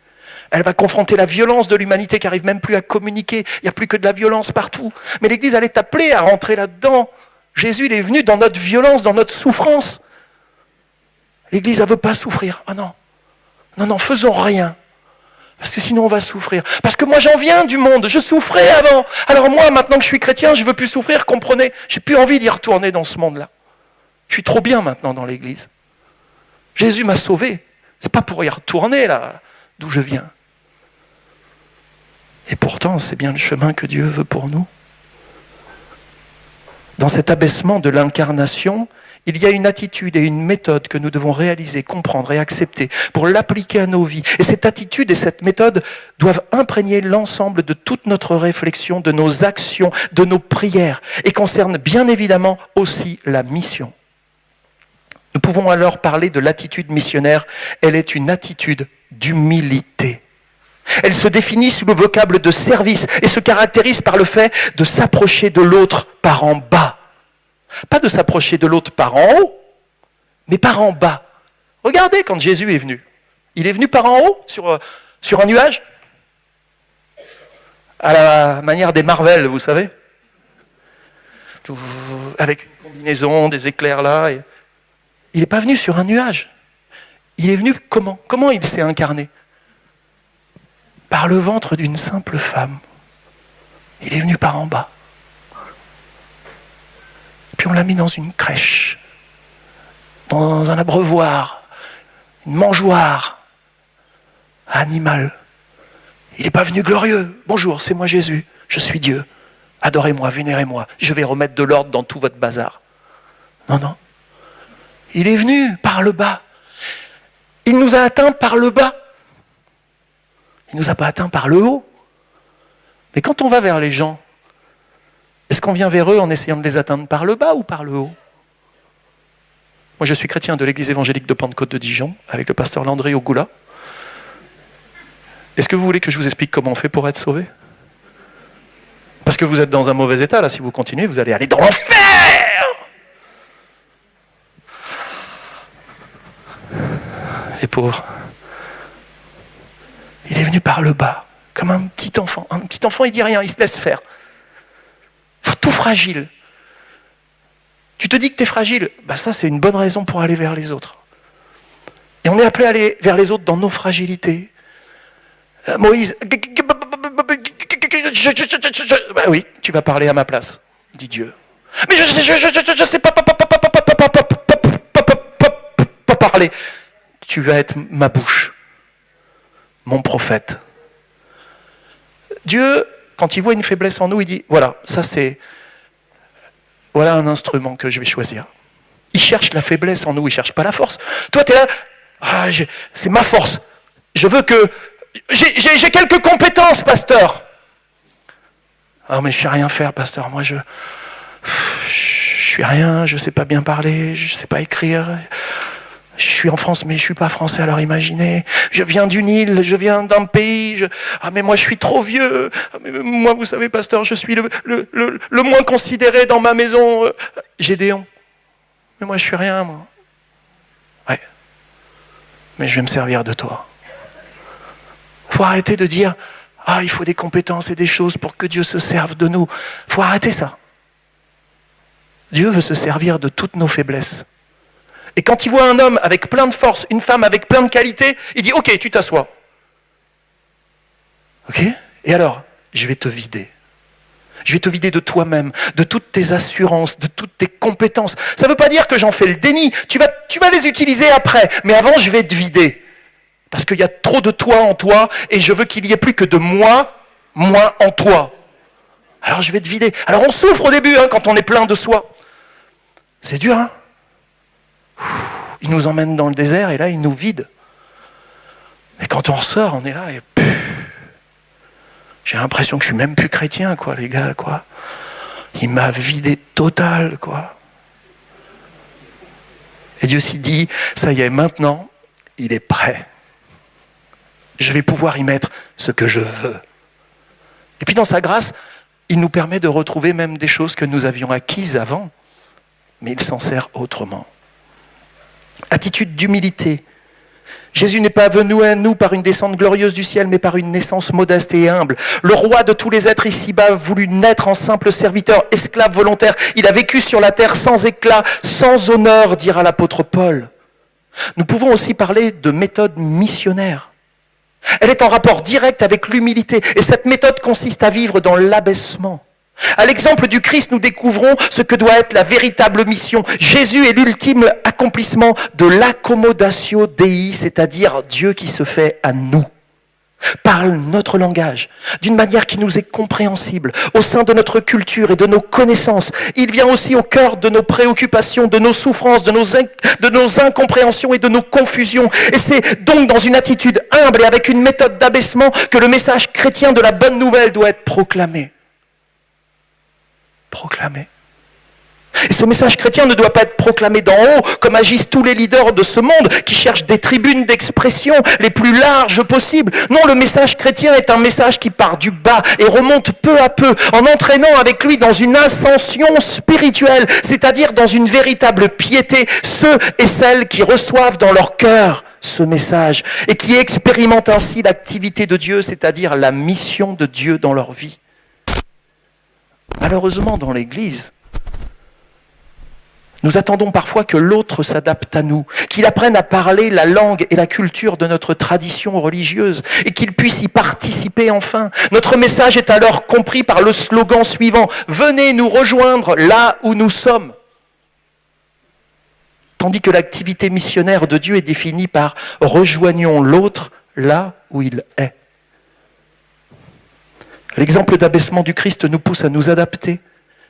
Elle va confronter la violence de l'humanité qui n'arrive même plus à communiquer. Il n'y a plus que de la violence partout. Mais l'Église, elle est appelée à rentrer là-dedans. Jésus, il est venu dans notre violence, dans notre souffrance. L'Église, elle ne veut pas souffrir. Ah non. Non, non, faisons rien. Parce que sinon, on va souffrir. Parce que moi, j'en viens du monde. Je souffrais avant. Alors moi, maintenant que je suis chrétien, je ne veux plus souffrir, comprenez. J'ai plus envie d'y retourner dans ce monde-là. Je suis trop bien maintenant dans l'Église. Jésus m'a sauvé. C'est pas pour y retourner là, d'où je viens. Et pourtant, c'est bien le chemin que Dieu veut pour nous. Dans cet abaissement de l'incarnation, il y a une attitude et une méthode que nous devons réaliser, comprendre et accepter pour l'appliquer à nos vies. Et cette attitude et cette méthode doivent imprégner l'ensemble de toute notre réflexion, de nos actions, de nos prières, et concernent bien évidemment aussi la mission. Nous pouvons alors parler de l'attitude missionnaire. Elle est une attitude d'humilité. Elle se définit sous le vocable de service et se caractérise par le fait de s'approcher de l'autre par en bas. Pas de s'approcher de l'autre par en haut, mais par en bas. Regardez quand Jésus est venu. Il est venu par en haut, sur un nuage, à la manière des Marvel, vous savez, avec une combinaison, des éclairs là. Il n'est pas venu sur un nuage. Il est venu comment? Comment il s'est incarné? Par le ventre d'une simple femme. Il est venu par en bas. Puis on l'a mis dans une crèche, dans un abreuvoir, une mangeoire, animal. Il n'est pas venu glorieux. Bonjour, c'est moi Jésus, je suis Dieu. Adorez-moi, vénérez-moi, je vais remettre de l'ordre dans tout votre bazar. Non, non. Il est venu par le bas. Il nous a atteints par le bas. Il ne nous a pas atteints par le haut. Mais quand on va vers les gens, est-ce qu'on vient vers eux en essayant de les atteindre par le bas ou par le haut? Moi, je suis chrétien de l'église évangélique de Pentecôte de Dijon, avec le pasteur Landry Ogoula. Est-ce que vous voulez que je vous explique comment on fait pour être sauvé? Parce que vous êtes dans un mauvais état, là. Si vous continuez, vous allez aller dans l'enfer! Les pauvres. Il est venu par le bas, comme un petit enfant. Un petit enfant, il dit rien, il se laisse faire. Tout fragile. Tu te dis que tu es fragile, bah ça c'est une bonne raison pour aller vers les autres. Et on est appelé à aller vers les autres dans nos fragilités. Moïse, bah oui, tu vas parler à ma place, dit Dieu. Mais je sais pas parler. Tu vas être ma bouche, mon prophète. Dieu, quand il voit une faiblesse en nous, il dit, voilà, ça c'est... Voilà un instrument que je vais choisir. Il cherche la faiblesse en nous, il ne cherche pas la force. Toi, tu es là, c'est ma force. Je veux que... J'ai quelques compétences, pasteur. Ah, mais je ne sais rien faire, pasteur. Moi, je suis rien, je ne sais pas bien parler, je ne sais pas écrire. Je suis en France, mais je ne suis pas français, alors imaginez. Je viens d'une île, je viens d'un pays. Ah, mais moi, je suis trop vieux. Ah, mais moi, vous savez, pasteur, je suis le moins considéré dans ma maison. Gédéon. Mais moi, je suis rien, moi. Ouais. Mais je vais me servir de toi. Il faut arrêter de dire, ah, il faut des compétences et des choses pour que Dieu se serve de nous. Il faut arrêter ça. Dieu veut se servir de toutes nos faiblesses. Et quand il voit un homme avec plein de force, une femme avec plein de qualités, il dit « Ok, tu t'assois. » Ok ? Et alors, je vais te vider. Je vais te vider de toi-même, de toutes tes assurances, de toutes tes compétences. Ça ne veut pas dire que j'en fais le déni. Tu vas les utiliser après. Mais avant, je vais te vider. Parce qu'il y a trop de toi en toi et je veux qu'il n'y ait plus que de moi en toi. Alors je vais te vider. Alors on souffre au début quand on est plein de soi. C'est dur, hein ? Il nous emmène dans le désert et là, il nous vide. Et quand on ressort, on est là et... J'ai l'impression que je suis même plus chrétien, quoi, les gars, quoi. Il m'a vidé total, quoi. Et Dieu s'y dit, ça y est, maintenant, il est prêt. Je vais pouvoir y mettre ce que je veux. Et puis dans sa grâce, il nous permet de retrouver même des choses que nous avions acquises avant, mais il s'en sert autrement. Attitude d'humilité. Jésus n'est pas venu à nous par une descente glorieuse du ciel, mais par une naissance modeste et humble. Le roi de tous les êtres ici-bas voulut naître en simple serviteur, esclave volontaire. Il a vécu sur la terre sans éclat, sans honneur, dira l'apôtre Paul. Nous pouvons aussi parler de méthode missionnaire. Elle est en rapport direct avec l'humilité. Et cette méthode consiste à vivre dans l'abaissement. À l'exemple du Christ, nous découvrons ce que doit être la véritable mission. Jésus est l'ultime accomplissement de l'accommodatio Dei, c'est-à-dire Dieu qui se fait à nous. Parle notre langage, d'une manière qui nous est compréhensible, au sein de notre culture et de nos connaissances. Il vient aussi au cœur de nos préoccupations, de nos souffrances, de nos incompréhensions et de nos confusions. Et c'est donc dans une attitude humble et avec une méthode d'abaissement que le message chrétien de la bonne nouvelle doit être proclamé. Proclamé. Et ce message chrétien ne doit pas être proclamé d'en haut, comme agissent tous les leaders de ce monde qui cherchent des tribunes d'expression les plus larges possibles. Non, le message chrétien est un message qui part du bas et remonte peu à peu, en entraînant avec lui dans une ascension spirituelle, c'est-à-dire dans une véritable piété, ceux et celles qui reçoivent dans leur cœur ce message et qui expérimentent ainsi l'activité de Dieu, c'est-à-dire la mission de Dieu dans leur vie. Malheureusement, dans l'Église, nous attendons parfois que l'autre s'adapte à nous, qu'il apprenne à parler la langue et la culture de notre tradition religieuse et qu'il puisse y participer enfin. Notre message est alors compris par le slogan suivant « Venez nous rejoindre là où nous sommes ». Tandis que l'activité missionnaire de Dieu est définie par « Rejoignons l'autre là où il est ». L'exemple d'abaissement du Christ nous pousse à nous adapter,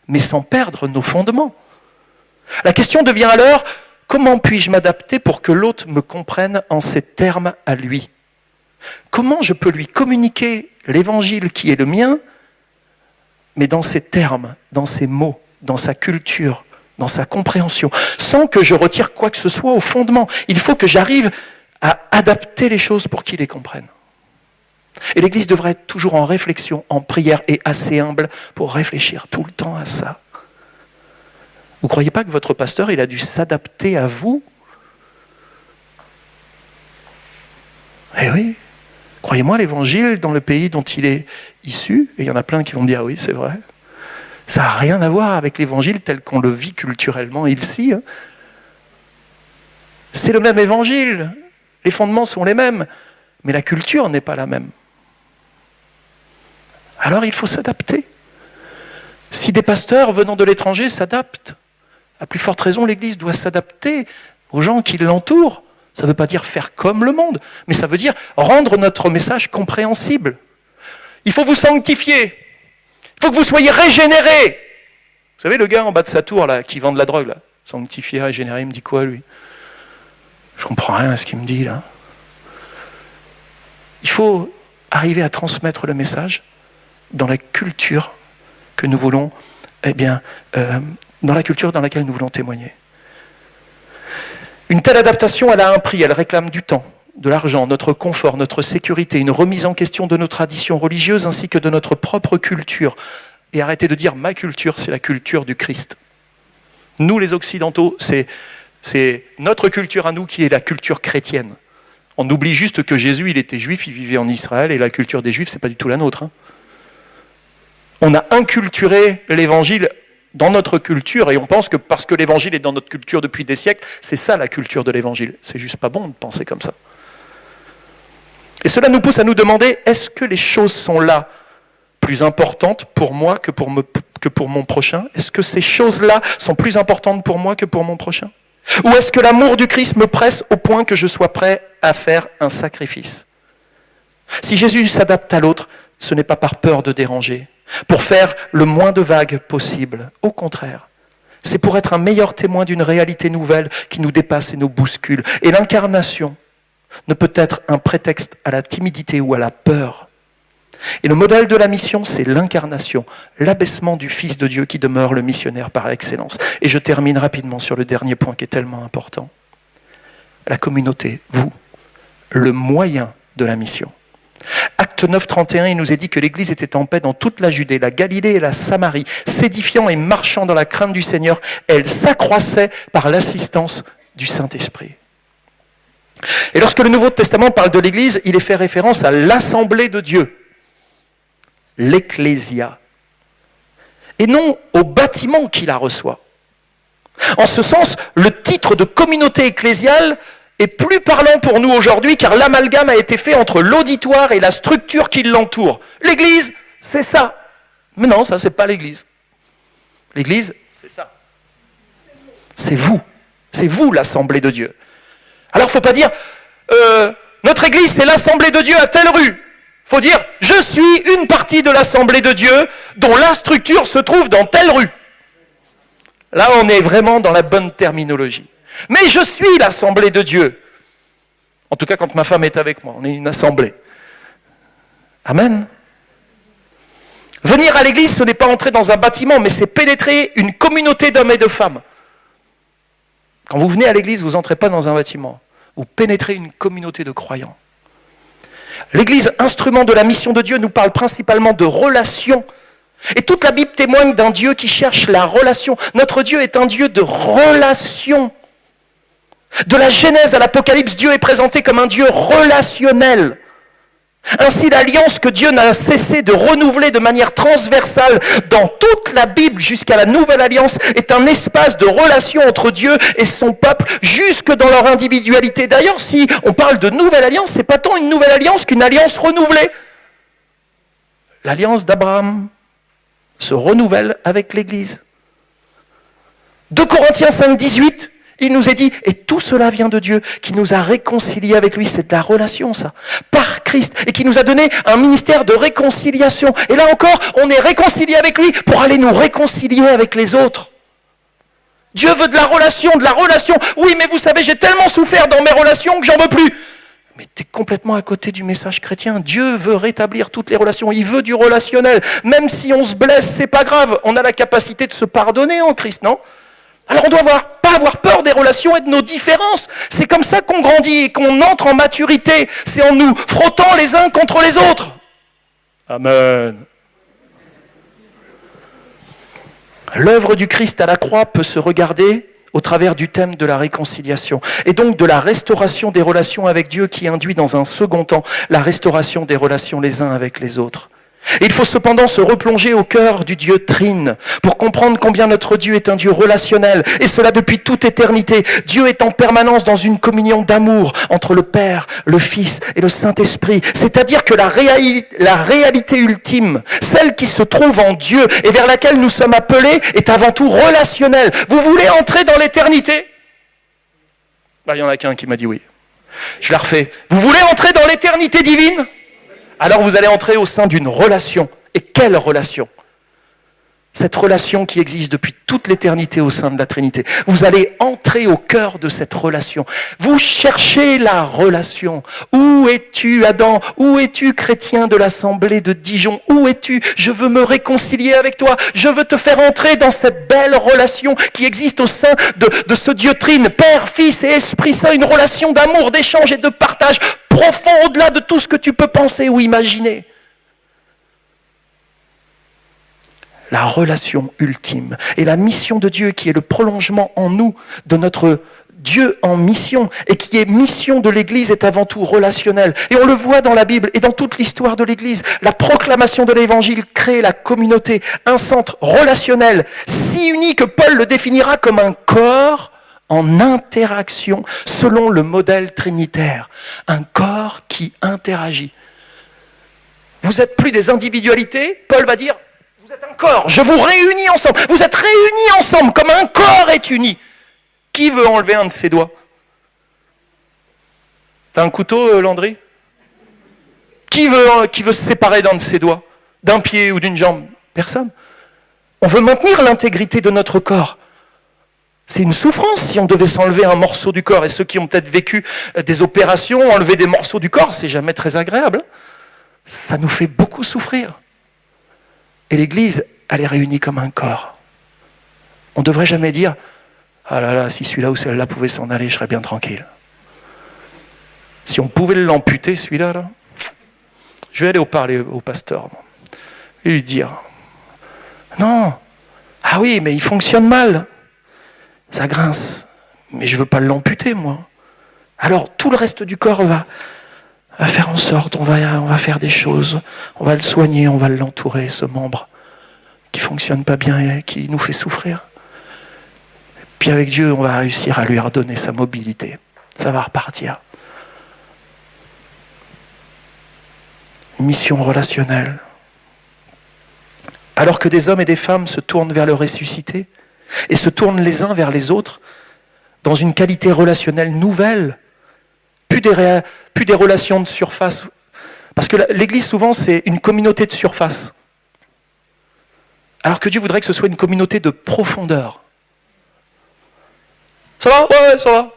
mais sans perdre nos fondements. La question devient alors, comment puis-je m'adapter pour que l'autre me comprenne en ces termes à lui ? Comment je peux lui communiquer l'évangile qui est le mien, mais dans ses termes, dans ses mots, dans sa culture, dans sa compréhension, sans que je retire quoi que ce soit au fondement. Il faut que j'arrive à adapter les choses pour qu'il les comprenne. Et l'Église devrait être toujours en réflexion, en prière et assez humble pour réfléchir tout le temps à ça. Vous ne croyez pas que votre pasteur, il a dû s'adapter à vous ? Eh oui, croyez-moi, l'Évangile dans le pays dont il est issu, et il y en a plein qui vont me dire oui, c'est vrai, ça n'a rien à voir avec l'Évangile tel qu'on le vit culturellement ici. C'est le même Évangile, les fondements sont les mêmes, mais la culture n'est pas la même. Alors il faut s'adapter. Si des pasteurs venant de l'étranger s'adaptent, à plus forte raison, l'Église doit s'adapter aux gens qui l'entourent. Ça ne veut pas dire faire comme le monde, mais ça veut dire rendre notre message compréhensible. Il faut vous sanctifier. Il faut que vous soyez régénérés. Vous savez, le gars en bas de sa tour, là, qui vend de la drogue, là, sanctifié, régénéré, il me dit quoi, lui ? Je ne comprends rien à ce qu'il me dit, là. Il faut arriver à transmettre le message dans la culture que nous voulons, dans la culture dans laquelle nous voulons témoigner. Une telle adaptation, elle a un prix, elle réclame du temps, de l'argent, notre confort, notre sécurité, une remise en question de nos traditions religieuses ainsi que de notre propre culture. Et arrêtez de dire « ma culture, c'est la culture du Christ ». Nous, les Occidentaux, c'est notre culture à nous qui est la culture chrétienne. On oublie juste que Jésus, il était juif, il vivait en Israël, et la culture des juifs, c'est pas du tout la nôtre. On a inculturé l'évangile dans notre culture, et on pense que parce que l'évangile est dans notre culture depuis des siècles, c'est ça la culture de l'évangile. C'est juste pas bon de penser comme ça. Et cela nous pousse à nous demander, est-ce que les choses sont là plus importantes pour moi que pour mon prochain? Est-ce que ces choses-là sont plus importantes pour moi que pour mon prochain? Ou est-ce que l'amour du Christ me presse au point que je sois prêt à faire un sacrifice? Si Jésus s'adapte à l'autre, ce n'est pas par peur de déranger, pour faire le moins de vagues possible. Au contraire, c'est pour être un meilleur témoin d'une réalité nouvelle qui nous dépasse et nous bouscule. Et l'incarnation ne peut être un prétexte à la timidité ou à la peur. Et le modèle de la mission, c'est l'incarnation, l'abaissement du Fils de Dieu qui demeure le missionnaire par excellence. Et je termine rapidement sur le dernier point qui est tellement important. La communauté, vous, le moyen de la mission. Acte 9, 31, il nous est dit que l'Église était en paix dans toute la Judée, la Galilée et la Samarie, s'édifiant et marchant dans la crainte du Seigneur. Elle s'accroissait par l'assistance du Saint-Esprit. Et lorsque le Nouveau Testament parle de l'Église, il est fait référence à l'assemblée de Dieu, l'Ecclésia, et non au bâtiment qui la reçoit. En ce sens, le titre de communauté ecclésiale est plus parlant pour nous aujourd'hui, car l'amalgame a été fait entre l'auditoire et la structure qui l'entoure. L'Église, c'est ça. Mais non, ça, c'est pas l'Église. L'Église, c'est ça. C'est vous l'assemblée de Dieu. Alors, il ne faut pas dire, notre Église, c'est l'assemblée de Dieu à telle rue. Il faut dire, je suis une partie de l'assemblée de Dieu dont la structure se trouve dans telle rue. Là, on est vraiment dans la bonne terminologie. Mais je suis l'assemblée de Dieu. En tout cas, quand ma femme est avec moi, on est une assemblée. Amen. Venir à l'église, ce n'est pas entrer dans un bâtiment, mais c'est pénétrer une communauté d'hommes et de femmes. Quand vous venez à l'église, vous n'entrez pas dans un bâtiment. Vous pénétrez une communauté de croyants. L'église, instrument de la mission de Dieu, nous parle principalement de relations. Et toute la Bible témoigne d'un Dieu qui cherche la relation. Notre Dieu est un Dieu de relation. De la Genèse à l'Apocalypse, Dieu est présenté comme un Dieu relationnel. Ainsi, l'alliance que Dieu n'a cessé de renouveler de manière transversale dans toute la Bible jusqu'à la Nouvelle Alliance est un espace de relation entre Dieu et son peuple jusque dans leur individualité. D'ailleurs, si on parle de Nouvelle Alliance, c'est pas tant une Nouvelle Alliance qu'une alliance renouvelée. L'alliance d'Abraham se renouvelle avec l'Église. 2 Corinthiens 5, 18, il nous est dit, et tout cela vient de Dieu, qui nous a réconciliés avec lui, c'est de la relation ça, par Christ, et qui nous a donné un ministère de réconciliation. Et là encore, on est réconciliés avec lui pour aller nous réconcilier avec les autres. Dieu veut de la relation. Oui, mais vous savez, j'ai tellement souffert dans mes relations que j'en veux plus. Mais tu es complètement à côté du message chrétien. Dieu veut rétablir toutes les relations. Il veut du relationnel. Même si on se blesse, c'est pas grave. On a la capacité de se pardonner en Christ, non ? Alors on ne doit pas avoir peur des relations et de nos différences. C'est comme ça qu'on grandit et qu'on entre en maturité. C'est en nous frottant les uns contre les autres. Amen. L'œuvre du Christ à la croix peut se regarder au travers du thème de la réconciliation et donc de la restauration des relations avec Dieu qui induit dans un second temps la restauration des relations les uns avec les autres. Et il faut cependant se replonger au cœur du Dieu Trine pour comprendre combien notre Dieu est un Dieu relationnel, et cela depuis toute éternité. Dieu est en permanence dans une communion d'amour entre le Père, le Fils et le Saint-Esprit. C'est-à-dire que la réalité ultime, celle qui se trouve en Dieu et vers laquelle nous sommes appelés, est avant tout relationnelle. Vous voulez entrer dans l'éternité ? Il y en a qu'un qui m'a dit oui. Je la refais. Vous voulez entrer dans l'éternité divine ? Alors vous allez entrer au sein d'une relation. Et quelle relation ? Cette relation qui existe depuis toute l'éternité au sein de la Trinité. Vous allez entrer au cœur de cette relation. Vous cherchez la relation. Où es-tu, Adam ? Où es-tu, chrétien de l'Assemblée de Dijon ? Où es-tu ? Je veux me réconcilier avec toi. Je veux te faire entrer dans cette belle relation qui existe au sein de ce Dieu Trine, Père, Fils et Esprit Saint. Une relation d'amour, d'échange et de partage profond au-delà de tout ce que tu peux penser ou imaginer. La relation ultime et la mission de Dieu qui est le prolongement en nous de Dieu en mission, et qui est mission de l'Église est avant tout relationnelle. Et on le voit dans la Bible et dans toute l'histoire de l'Église. La proclamation de l'Évangile crée la communauté, un centre relationnel, si uni que Paul le définira comme un corps en interaction selon le modèle trinitaire. Un corps qui interagit. Vous n'êtes plus des individualités, Paul va dire, vous êtes un corps, je vous réunis ensemble. Vous êtes réunis ensemble comme un corps est uni. Qui veut enlever un de ses doigts? T'as un couteau, Landry? Qui veut se séparer d'un de ses doigts? D'un pied ou d'une jambe? Personne. On veut maintenir l'intégrité de notre corps. C'est une souffrance si on devait s'enlever un morceau du corps. Et ceux qui ont peut-être vécu des opérations, enlever des morceaux du corps, c'est jamais très agréable. Ça nous fait beaucoup souffrir. Et l'Église, elle est réunie comme un corps. On ne devrait jamais dire « Ah là là, si celui-là ou celle-là pouvait s'en aller, je serais bien tranquille. » Si on pouvait l'amputer, celui-là, là, je vais aller parler au pasteur et lui dire « Non, ah oui, mais il fonctionne mal. Ça grince, mais je ne veux pas l'amputer, moi. » Alors, tout le reste du corps va faire en sorte, on va faire des choses, on va le soigner, on va l'entourer, ce membre qui ne fonctionne pas bien et qui nous fait souffrir. Puis avec Dieu, on va réussir à lui redonner sa mobilité. Ça va repartir. Mission relationnelle. Alors que des hommes et des femmes se tournent vers le ressuscité et se tournent les uns vers les autres dans une qualité relationnelle nouvelle, plus des relations de surface. Parce que l'Église, souvent, c'est une communauté de surface. Alors que Dieu voudrait que ce soit une communauté de profondeur. Ça va? Ouais, ça va.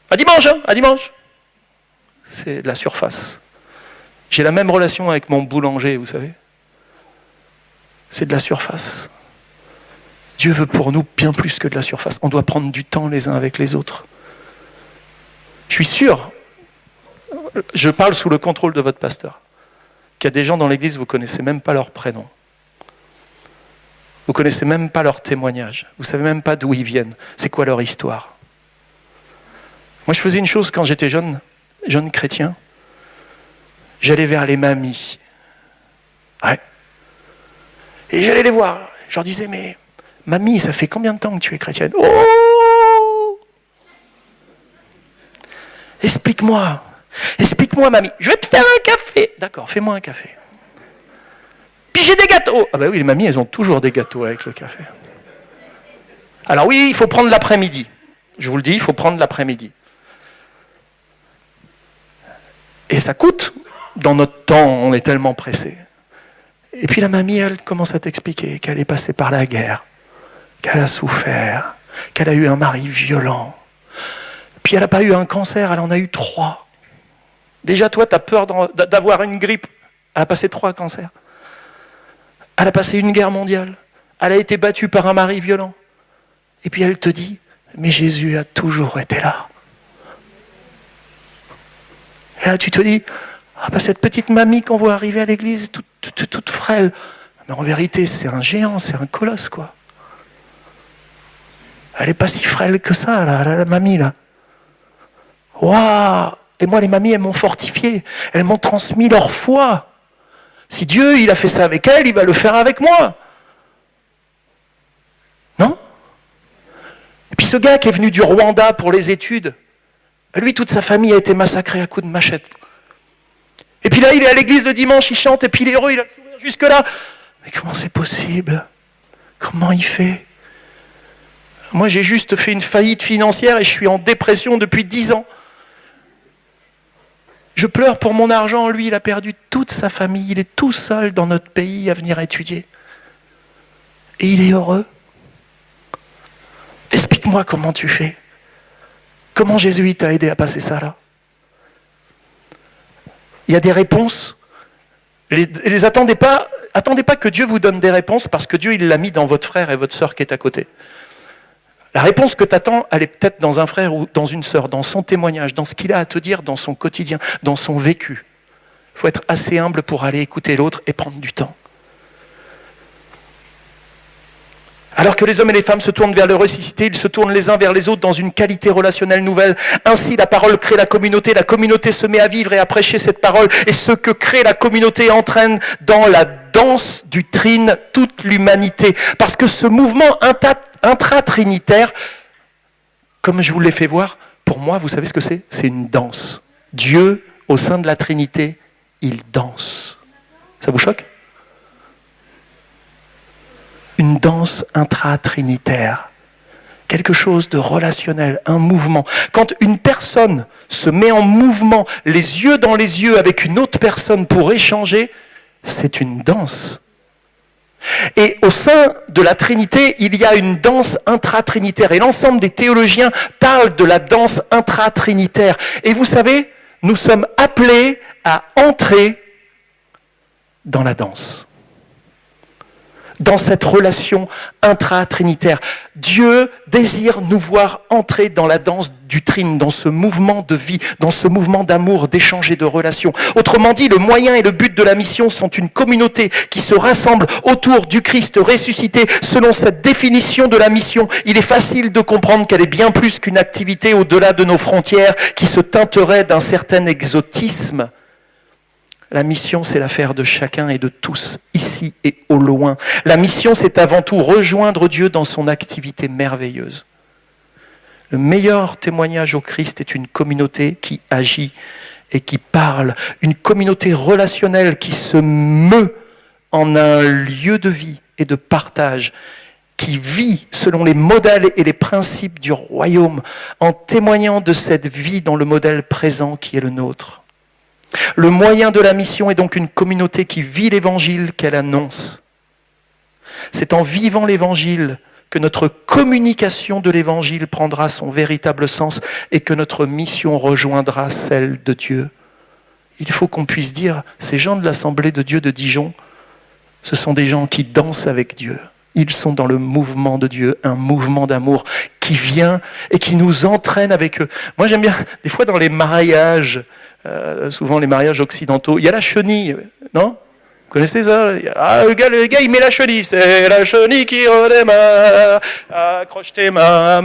À dimanche, hein? À dimanche. C'est de la surface. J'ai la même relation avec mon boulanger, vous savez. C'est de la surface. Dieu veut pour nous bien plus que de la surface. On doit prendre du temps les uns avec les autres. Je suis sûr, je parle sous le contrôle de votre pasteur, qu'il y a des gens dans l'église, vous ne connaissez même pas leur prénom. Vous ne connaissez même pas leur témoignage. Vous ne savez même pas d'où ils viennent. C'est quoi leur histoire. Moi, je faisais une chose quand j'étais jeune chrétien. J'allais vers les mamies. Ouais. Et j'allais les voir. Je leur disais, mais mamie, ça fait combien de temps que tu es chrétienne? Oh! Explique-moi, mamie. Je vais te faire un café. D'accord, fais-moi un café. Puis j'ai des gâteaux. Ah ben oui, les mamies, elles ont toujours des gâteaux avec le café. Alors oui, il faut prendre l'après-midi. Je vous le dis, il faut prendre l'après-midi. Et ça coûte. Dans notre temps, on est tellement pressé. Et puis la mamie, elle commence à t'expliquer qu'elle est passée par la guerre, qu'elle a souffert, qu'elle a eu un mari violent. Puis elle n'a pas eu un cancer, elle en a eu 3. Déjà, toi, tu as peur d'avoir une grippe. Elle a passé 3 cancers. Elle a passé une guerre mondiale. Elle a été battue par un mari violent. Et puis elle te dit, mais Jésus a toujours été là. Et là, tu te dis, ah ben cette petite mamie qu'on voit arriver à l'église, toute frêle. Mais en vérité, c'est un géant, c'est un colosse, quoi. Elle n'est pas si frêle que ça, la mamie, là. Waouh! Et moi, les mamies, elles m'ont fortifié. Elles m'ont transmis leur foi. Si Dieu, il a fait ça avec elle, il va le faire avec moi. Non? Et puis ce gars qui est venu du Rwanda pour les études, lui, toute sa famille a été massacrée à coups de machette. Et puis là, il est à l'église le dimanche, il chante, et puis il est heureux, il a le sourire jusque-là. Mais comment c'est possible? Comment il fait? Moi, j'ai juste fait une faillite financière et je suis en dépression depuis 10 ans. Je pleure pour mon argent. Lui, il a perdu toute sa famille. Il est tout seul dans notre pays à venir étudier. Et il est heureux. Explique-moi comment tu fais. Comment Jésus t'a aidé à passer ça là? Il y a des réponses. Attendez pas que Dieu vous donne des réponses parce que Dieu il l'a mis dans votre frère et votre sœur qui est à côté. La réponse que tu attends, elle est peut-être dans un frère ou dans une sœur, dans son témoignage, dans ce qu'il a à te dire, dans son quotidien, dans son vécu. Il faut être assez humble pour aller écouter l'autre et prendre du temps. Alors que les hommes et les femmes se tournent vers le ressuscité, ils se tournent les uns vers les autres dans une qualité relationnelle nouvelle. Ainsi, la parole crée la communauté se met à vivre et à prêcher cette parole, et ce que crée la communauté entraîne dans la danse du trine toute l'humanité. Parce que ce mouvement intratrinitaire, comme je vous l'ai fait voir, pour moi, vous savez ce que c'est ? C'est une danse. Dieu, au sein de la Trinité, il danse. Ça vous choque ? Une danse intratrinitaire. Quelque chose de relationnel, un mouvement. Quand une personne se met en mouvement, les yeux dans les yeux avec une autre personne pour échanger, c'est une danse. Et au sein de la Trinité, il y a une danse intratrinitaire. Et l'ensemble des théologiens parlent de la danse intratrinitaire. Et vous savez, nous sommes appelés à entrer dans la danse. Dans cette relation intratrinitaire. Dieu désire nous voir entrer dans la danse du trine, dans ce mouvement de vie, dans ce mouvement d'amour, d'échange et de relation. Autrement dit, le moyen et le but de la mission sont une communauté qui se rassemble autour du Christ ressuscité. Selon cette définition de la mission, il est facile de comprendre qu'elle est bien plus qu'une activité au-delà de nos frontières qui se teinterait d'un certain exotisme. La mission, c'est l'affaire de chacun et de tous, ici et au loin. La mission, c'est avant tout rejoindre Dieu dans son activité merveilleuse. Le meilleur témoignage au Christ est une communauté qui agit et qui parle, une communauté relationnelle qui se meut en un lieu de vie et de partage, qui vit selon les modèles et les principes du royaume, en témoignant de cette vie dans le modèle présent qui est le nôtre. Le moyen de la mission est donc une communauté qui vit l'évangile qu'elle annonce. C'est en vivant l'évangile que notre communication de l'évangile prendra son véritable sens et que notre mission rejoindra celle de Dieu. Il faut qu'on puisse dire, ces gens de l'Assemblée de Dieu de Dijon, ce sont des gens qui dansent avec Dieu. Ils sont dans le mouvement de Dieu, un mouvement d'amour qui vient et qui nous entraîne avec eux. Moi j'aime bien, des fois dans les mariages, souvent les mariages occidentaux, il y a la chenille, non ? Vous connaissez ça ? Ah, le gars, il met la chenille, c'est la chenille qui redémarre, accroche tes mains.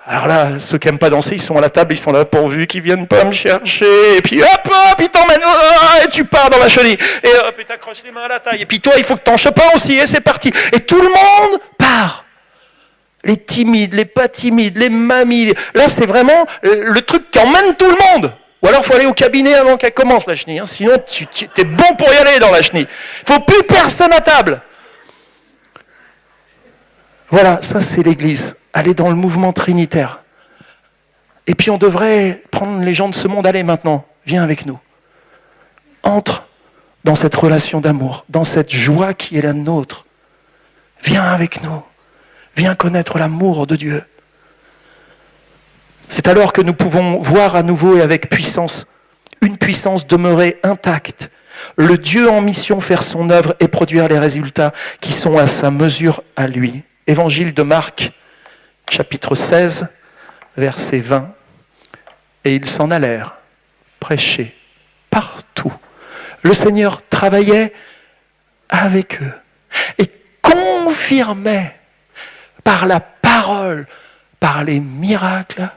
Alors là, ceux qui n'aiment pas danser, ils sont à la table, ils sont là pourvu qu'ils viennent pas me chercher. Et puis hop, ils t'emmènent, et tu pars dans la chenille. Et hop, et t'accroches les mains à la taille. Et puis toi, il faut que t'en chopes un aussi, et c'est parti. Et tout le monde part. Les timides, les pas timides, les mamies. Là, c'est vraiment le truc qui emmène tout le monde. Ou alors, il faut aller au cabinet avant qu'elle commence, la chenille. Hein. Sinon, tu es bon pour y aller dans la chenille. Il ne faut plus personne à table. Voilà, ça, c'est l'Église. Aller dans le mouvement trinitaire. Et puis, on devrait prendre les gens de ce monde. Allez, maintenant, viens avec nous. Entre dans cette relation d'amour, dans cette joie qui est la nôtre. Viens avec nous. Viens connaître l'amour de Dieu. C'est alors que nous pouvons voir à nouveau et avec puissance, une puissance demeurer intacte, le Dieu en mission faire son œuvre et produire les résultats qui sont à sa mesure à lui. Évangile de Marc, chapitre 16, verset 20. Et ils s'en allèrent prêcher partout. Le Seigneur travaillait avec eux et confirmait par la parole, par les miracles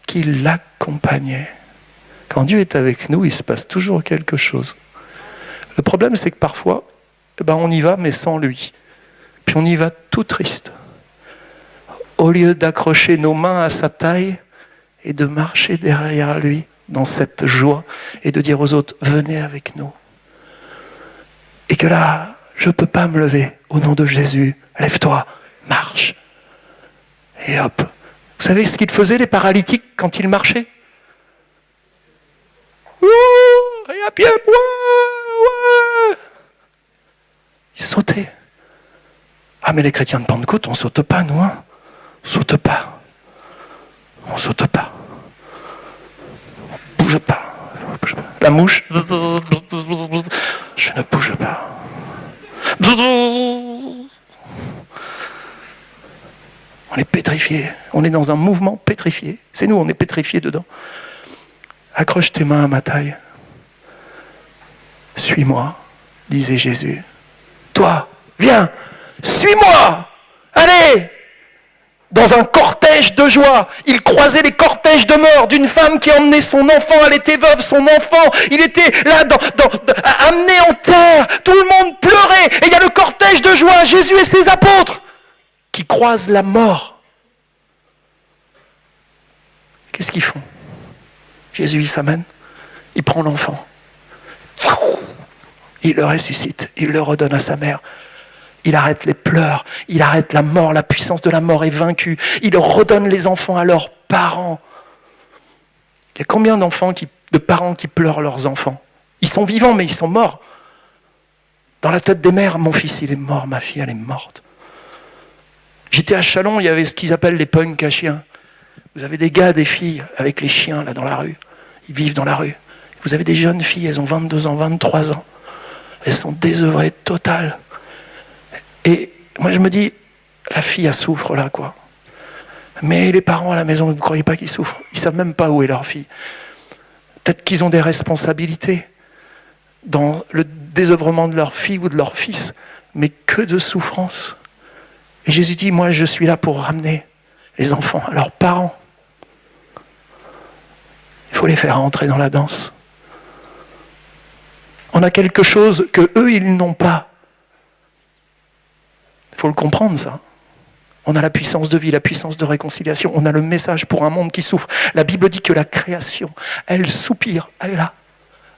qui l'accompagnaient. Quand Dieu est avec nous, il se passe toujours quelque chose. Le problème, c'est que parfois, on y va, mais sans lui. Puis on y va tout triste. Au lieu d'accrocher nos mains à sa taille et de marcher derrière lui dans cette joie et de dire aux autres, venez avec nous. Et que là, je ne peux pas me lever. Au nom de Jésus, lève-toi, marche. Et hop. Vous savez ce qu'ils faisaient, les paralytiques, quand ils marchaient ? À pied, ouais. Ils sautaient. Ah, mais les chrétiens de Pentecôte, on ne saute pas, nous. Hein. On ne saute pas. On ne saute pas. On ne bouge pas. La mouche. Je ne bouge pas. On est pétrifié. On est dans un mouvement pétrifié. C'est nous, on est pétrifié dedans. Accroche tes mains à ma taille. Suis-moi, disait Jésus. Toi, viens, suis-moi. Allez, dans un cortège de joie. Il croisait les cortèges de mort d'une femme qui emmenait son enfant. Elle était veuve, son enfant. Il était là, amené en terre. Tout le monde pleurait. Et il y a le cortège de joie, Jésus et ses apôtres, qui croisent la mort. Qu'est-ce qu'ils font? Jésus, il s'amène. Il prend l'enfant. Il le ressuscite. Il le redonne à sa mère. Il arrête les pleurs, il arrête la mort, la puissance de la mort est vaincue. Il redonne les enfants à leurs parents. Il y a combien de parents qui pleurent leurs enfants? Ils sont vivants, mais ils sont morts. Dans la tête des mères, mon fils, il est mort, ma fille, elle est morte. J'étais à Châlons, il y avait ce qu'ils appellent les punks à chiens. Vous avez des gars, des filles, avec les chiens, là, dans la rue. Ils vivent dans la rue. Vous avez des jeunes filles, elles ont 22 ans, 23 ans. Elles sont désœuvrées totales. Et moi, je me dis, la fille, elle souffre là, quoi. Mais les parents à la maison, vous ne croyez pas qu'ils souffrent? Ils ne savent même pas où est leur fille. Peut-être qu'ils ont des responsabilités dans le désœuvrement de leur fille ou de leur fils, mais que de souffrance. Et Jésus dit, moi, je suis là pour ramener les enfants à leurs parents. Il faut les faire entrer dans la danse. On a quelque chose que eux, ils n'ont pas. Il faut le comprendre, ça. On a la puissance de vie, la puissance de réconciliation. On a le message pour un monde qui souffre. La Bible dit que la création, elle soupire. Elle est là.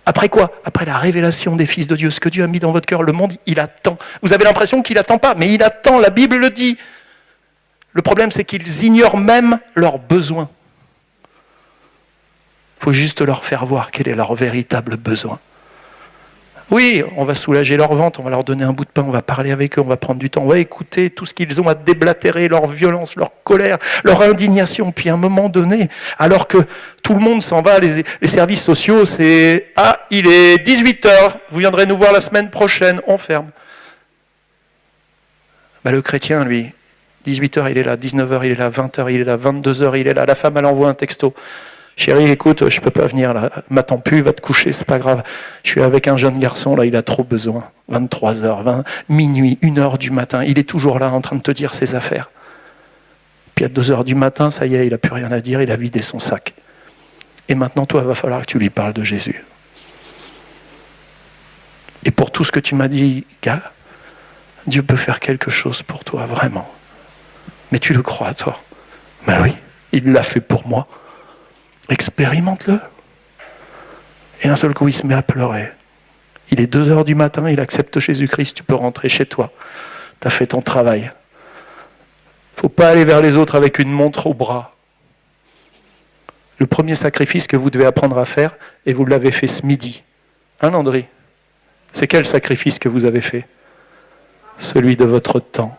Après quoi? Après la révélation des fils de Dieu. Ce que Dieu a mis dans votre cœur, le monde, il attend. Vous avez l'impression qu'il n'attend pas, mais il attend. La Bible le dit. Le problème, c'est qu'ils ignorent même leurs besoins. Il faut juste leur faire voir quel est leur véritable besoin. Oui, on va soulager leur ventre, on va leur donner un bout de pain, on va parler avec eux, on va prendre du temps, on va écouter tout ce qu'ils ont à déblatérer, leur violence, leur colère, leur indignation. Puis à un moment donné, alors que tout le monde s'en va, les services sociaux, c'est « Ah, il est 18h, vous viendrez nous voir la semaine prochaine, on ferme. » Le chrétien, lui, 18h, il est là, 19h, il est là, 20h, il est là, 22h, il est là. La femme, elle envoie un texto. Chérie, écoute, je peux pas venir là. M'attends plus, va te coucher, c'est pas grave. Je suis avec un jeune garçon, là, il a trop besoin. 23h, minuit, 1h du matin, il est toujours là en train de te dire ses affaires. Puis à 2h du matin, ça y est, il a plus rien à dire, il a vidé son sac. Et maintenant, toi, il va falloir que tu lui parles de Jésus. Et pour tout ce que tu m'as dit, gars, Dieu peut faire quelque chose pour toi, vraiment. Mais tu le crois, toi? Ben oui, il l'a fait pour moi. Expérimente-le. Et d'un seul coup, il se met à pleurer. Il est 2h du matin, il accepte Jésus-Christ, tu peux rentrer chez toi. Tu as fait ton travail. Il ne faut pas aller vers les autres avec une montre au bras. Le premier sacrifice que vous devez apprendre à faire, et vous l'avez fait ce midi. Hein, Landry? C'est quel sacrifice que vous avez fait? Celui de votre temps.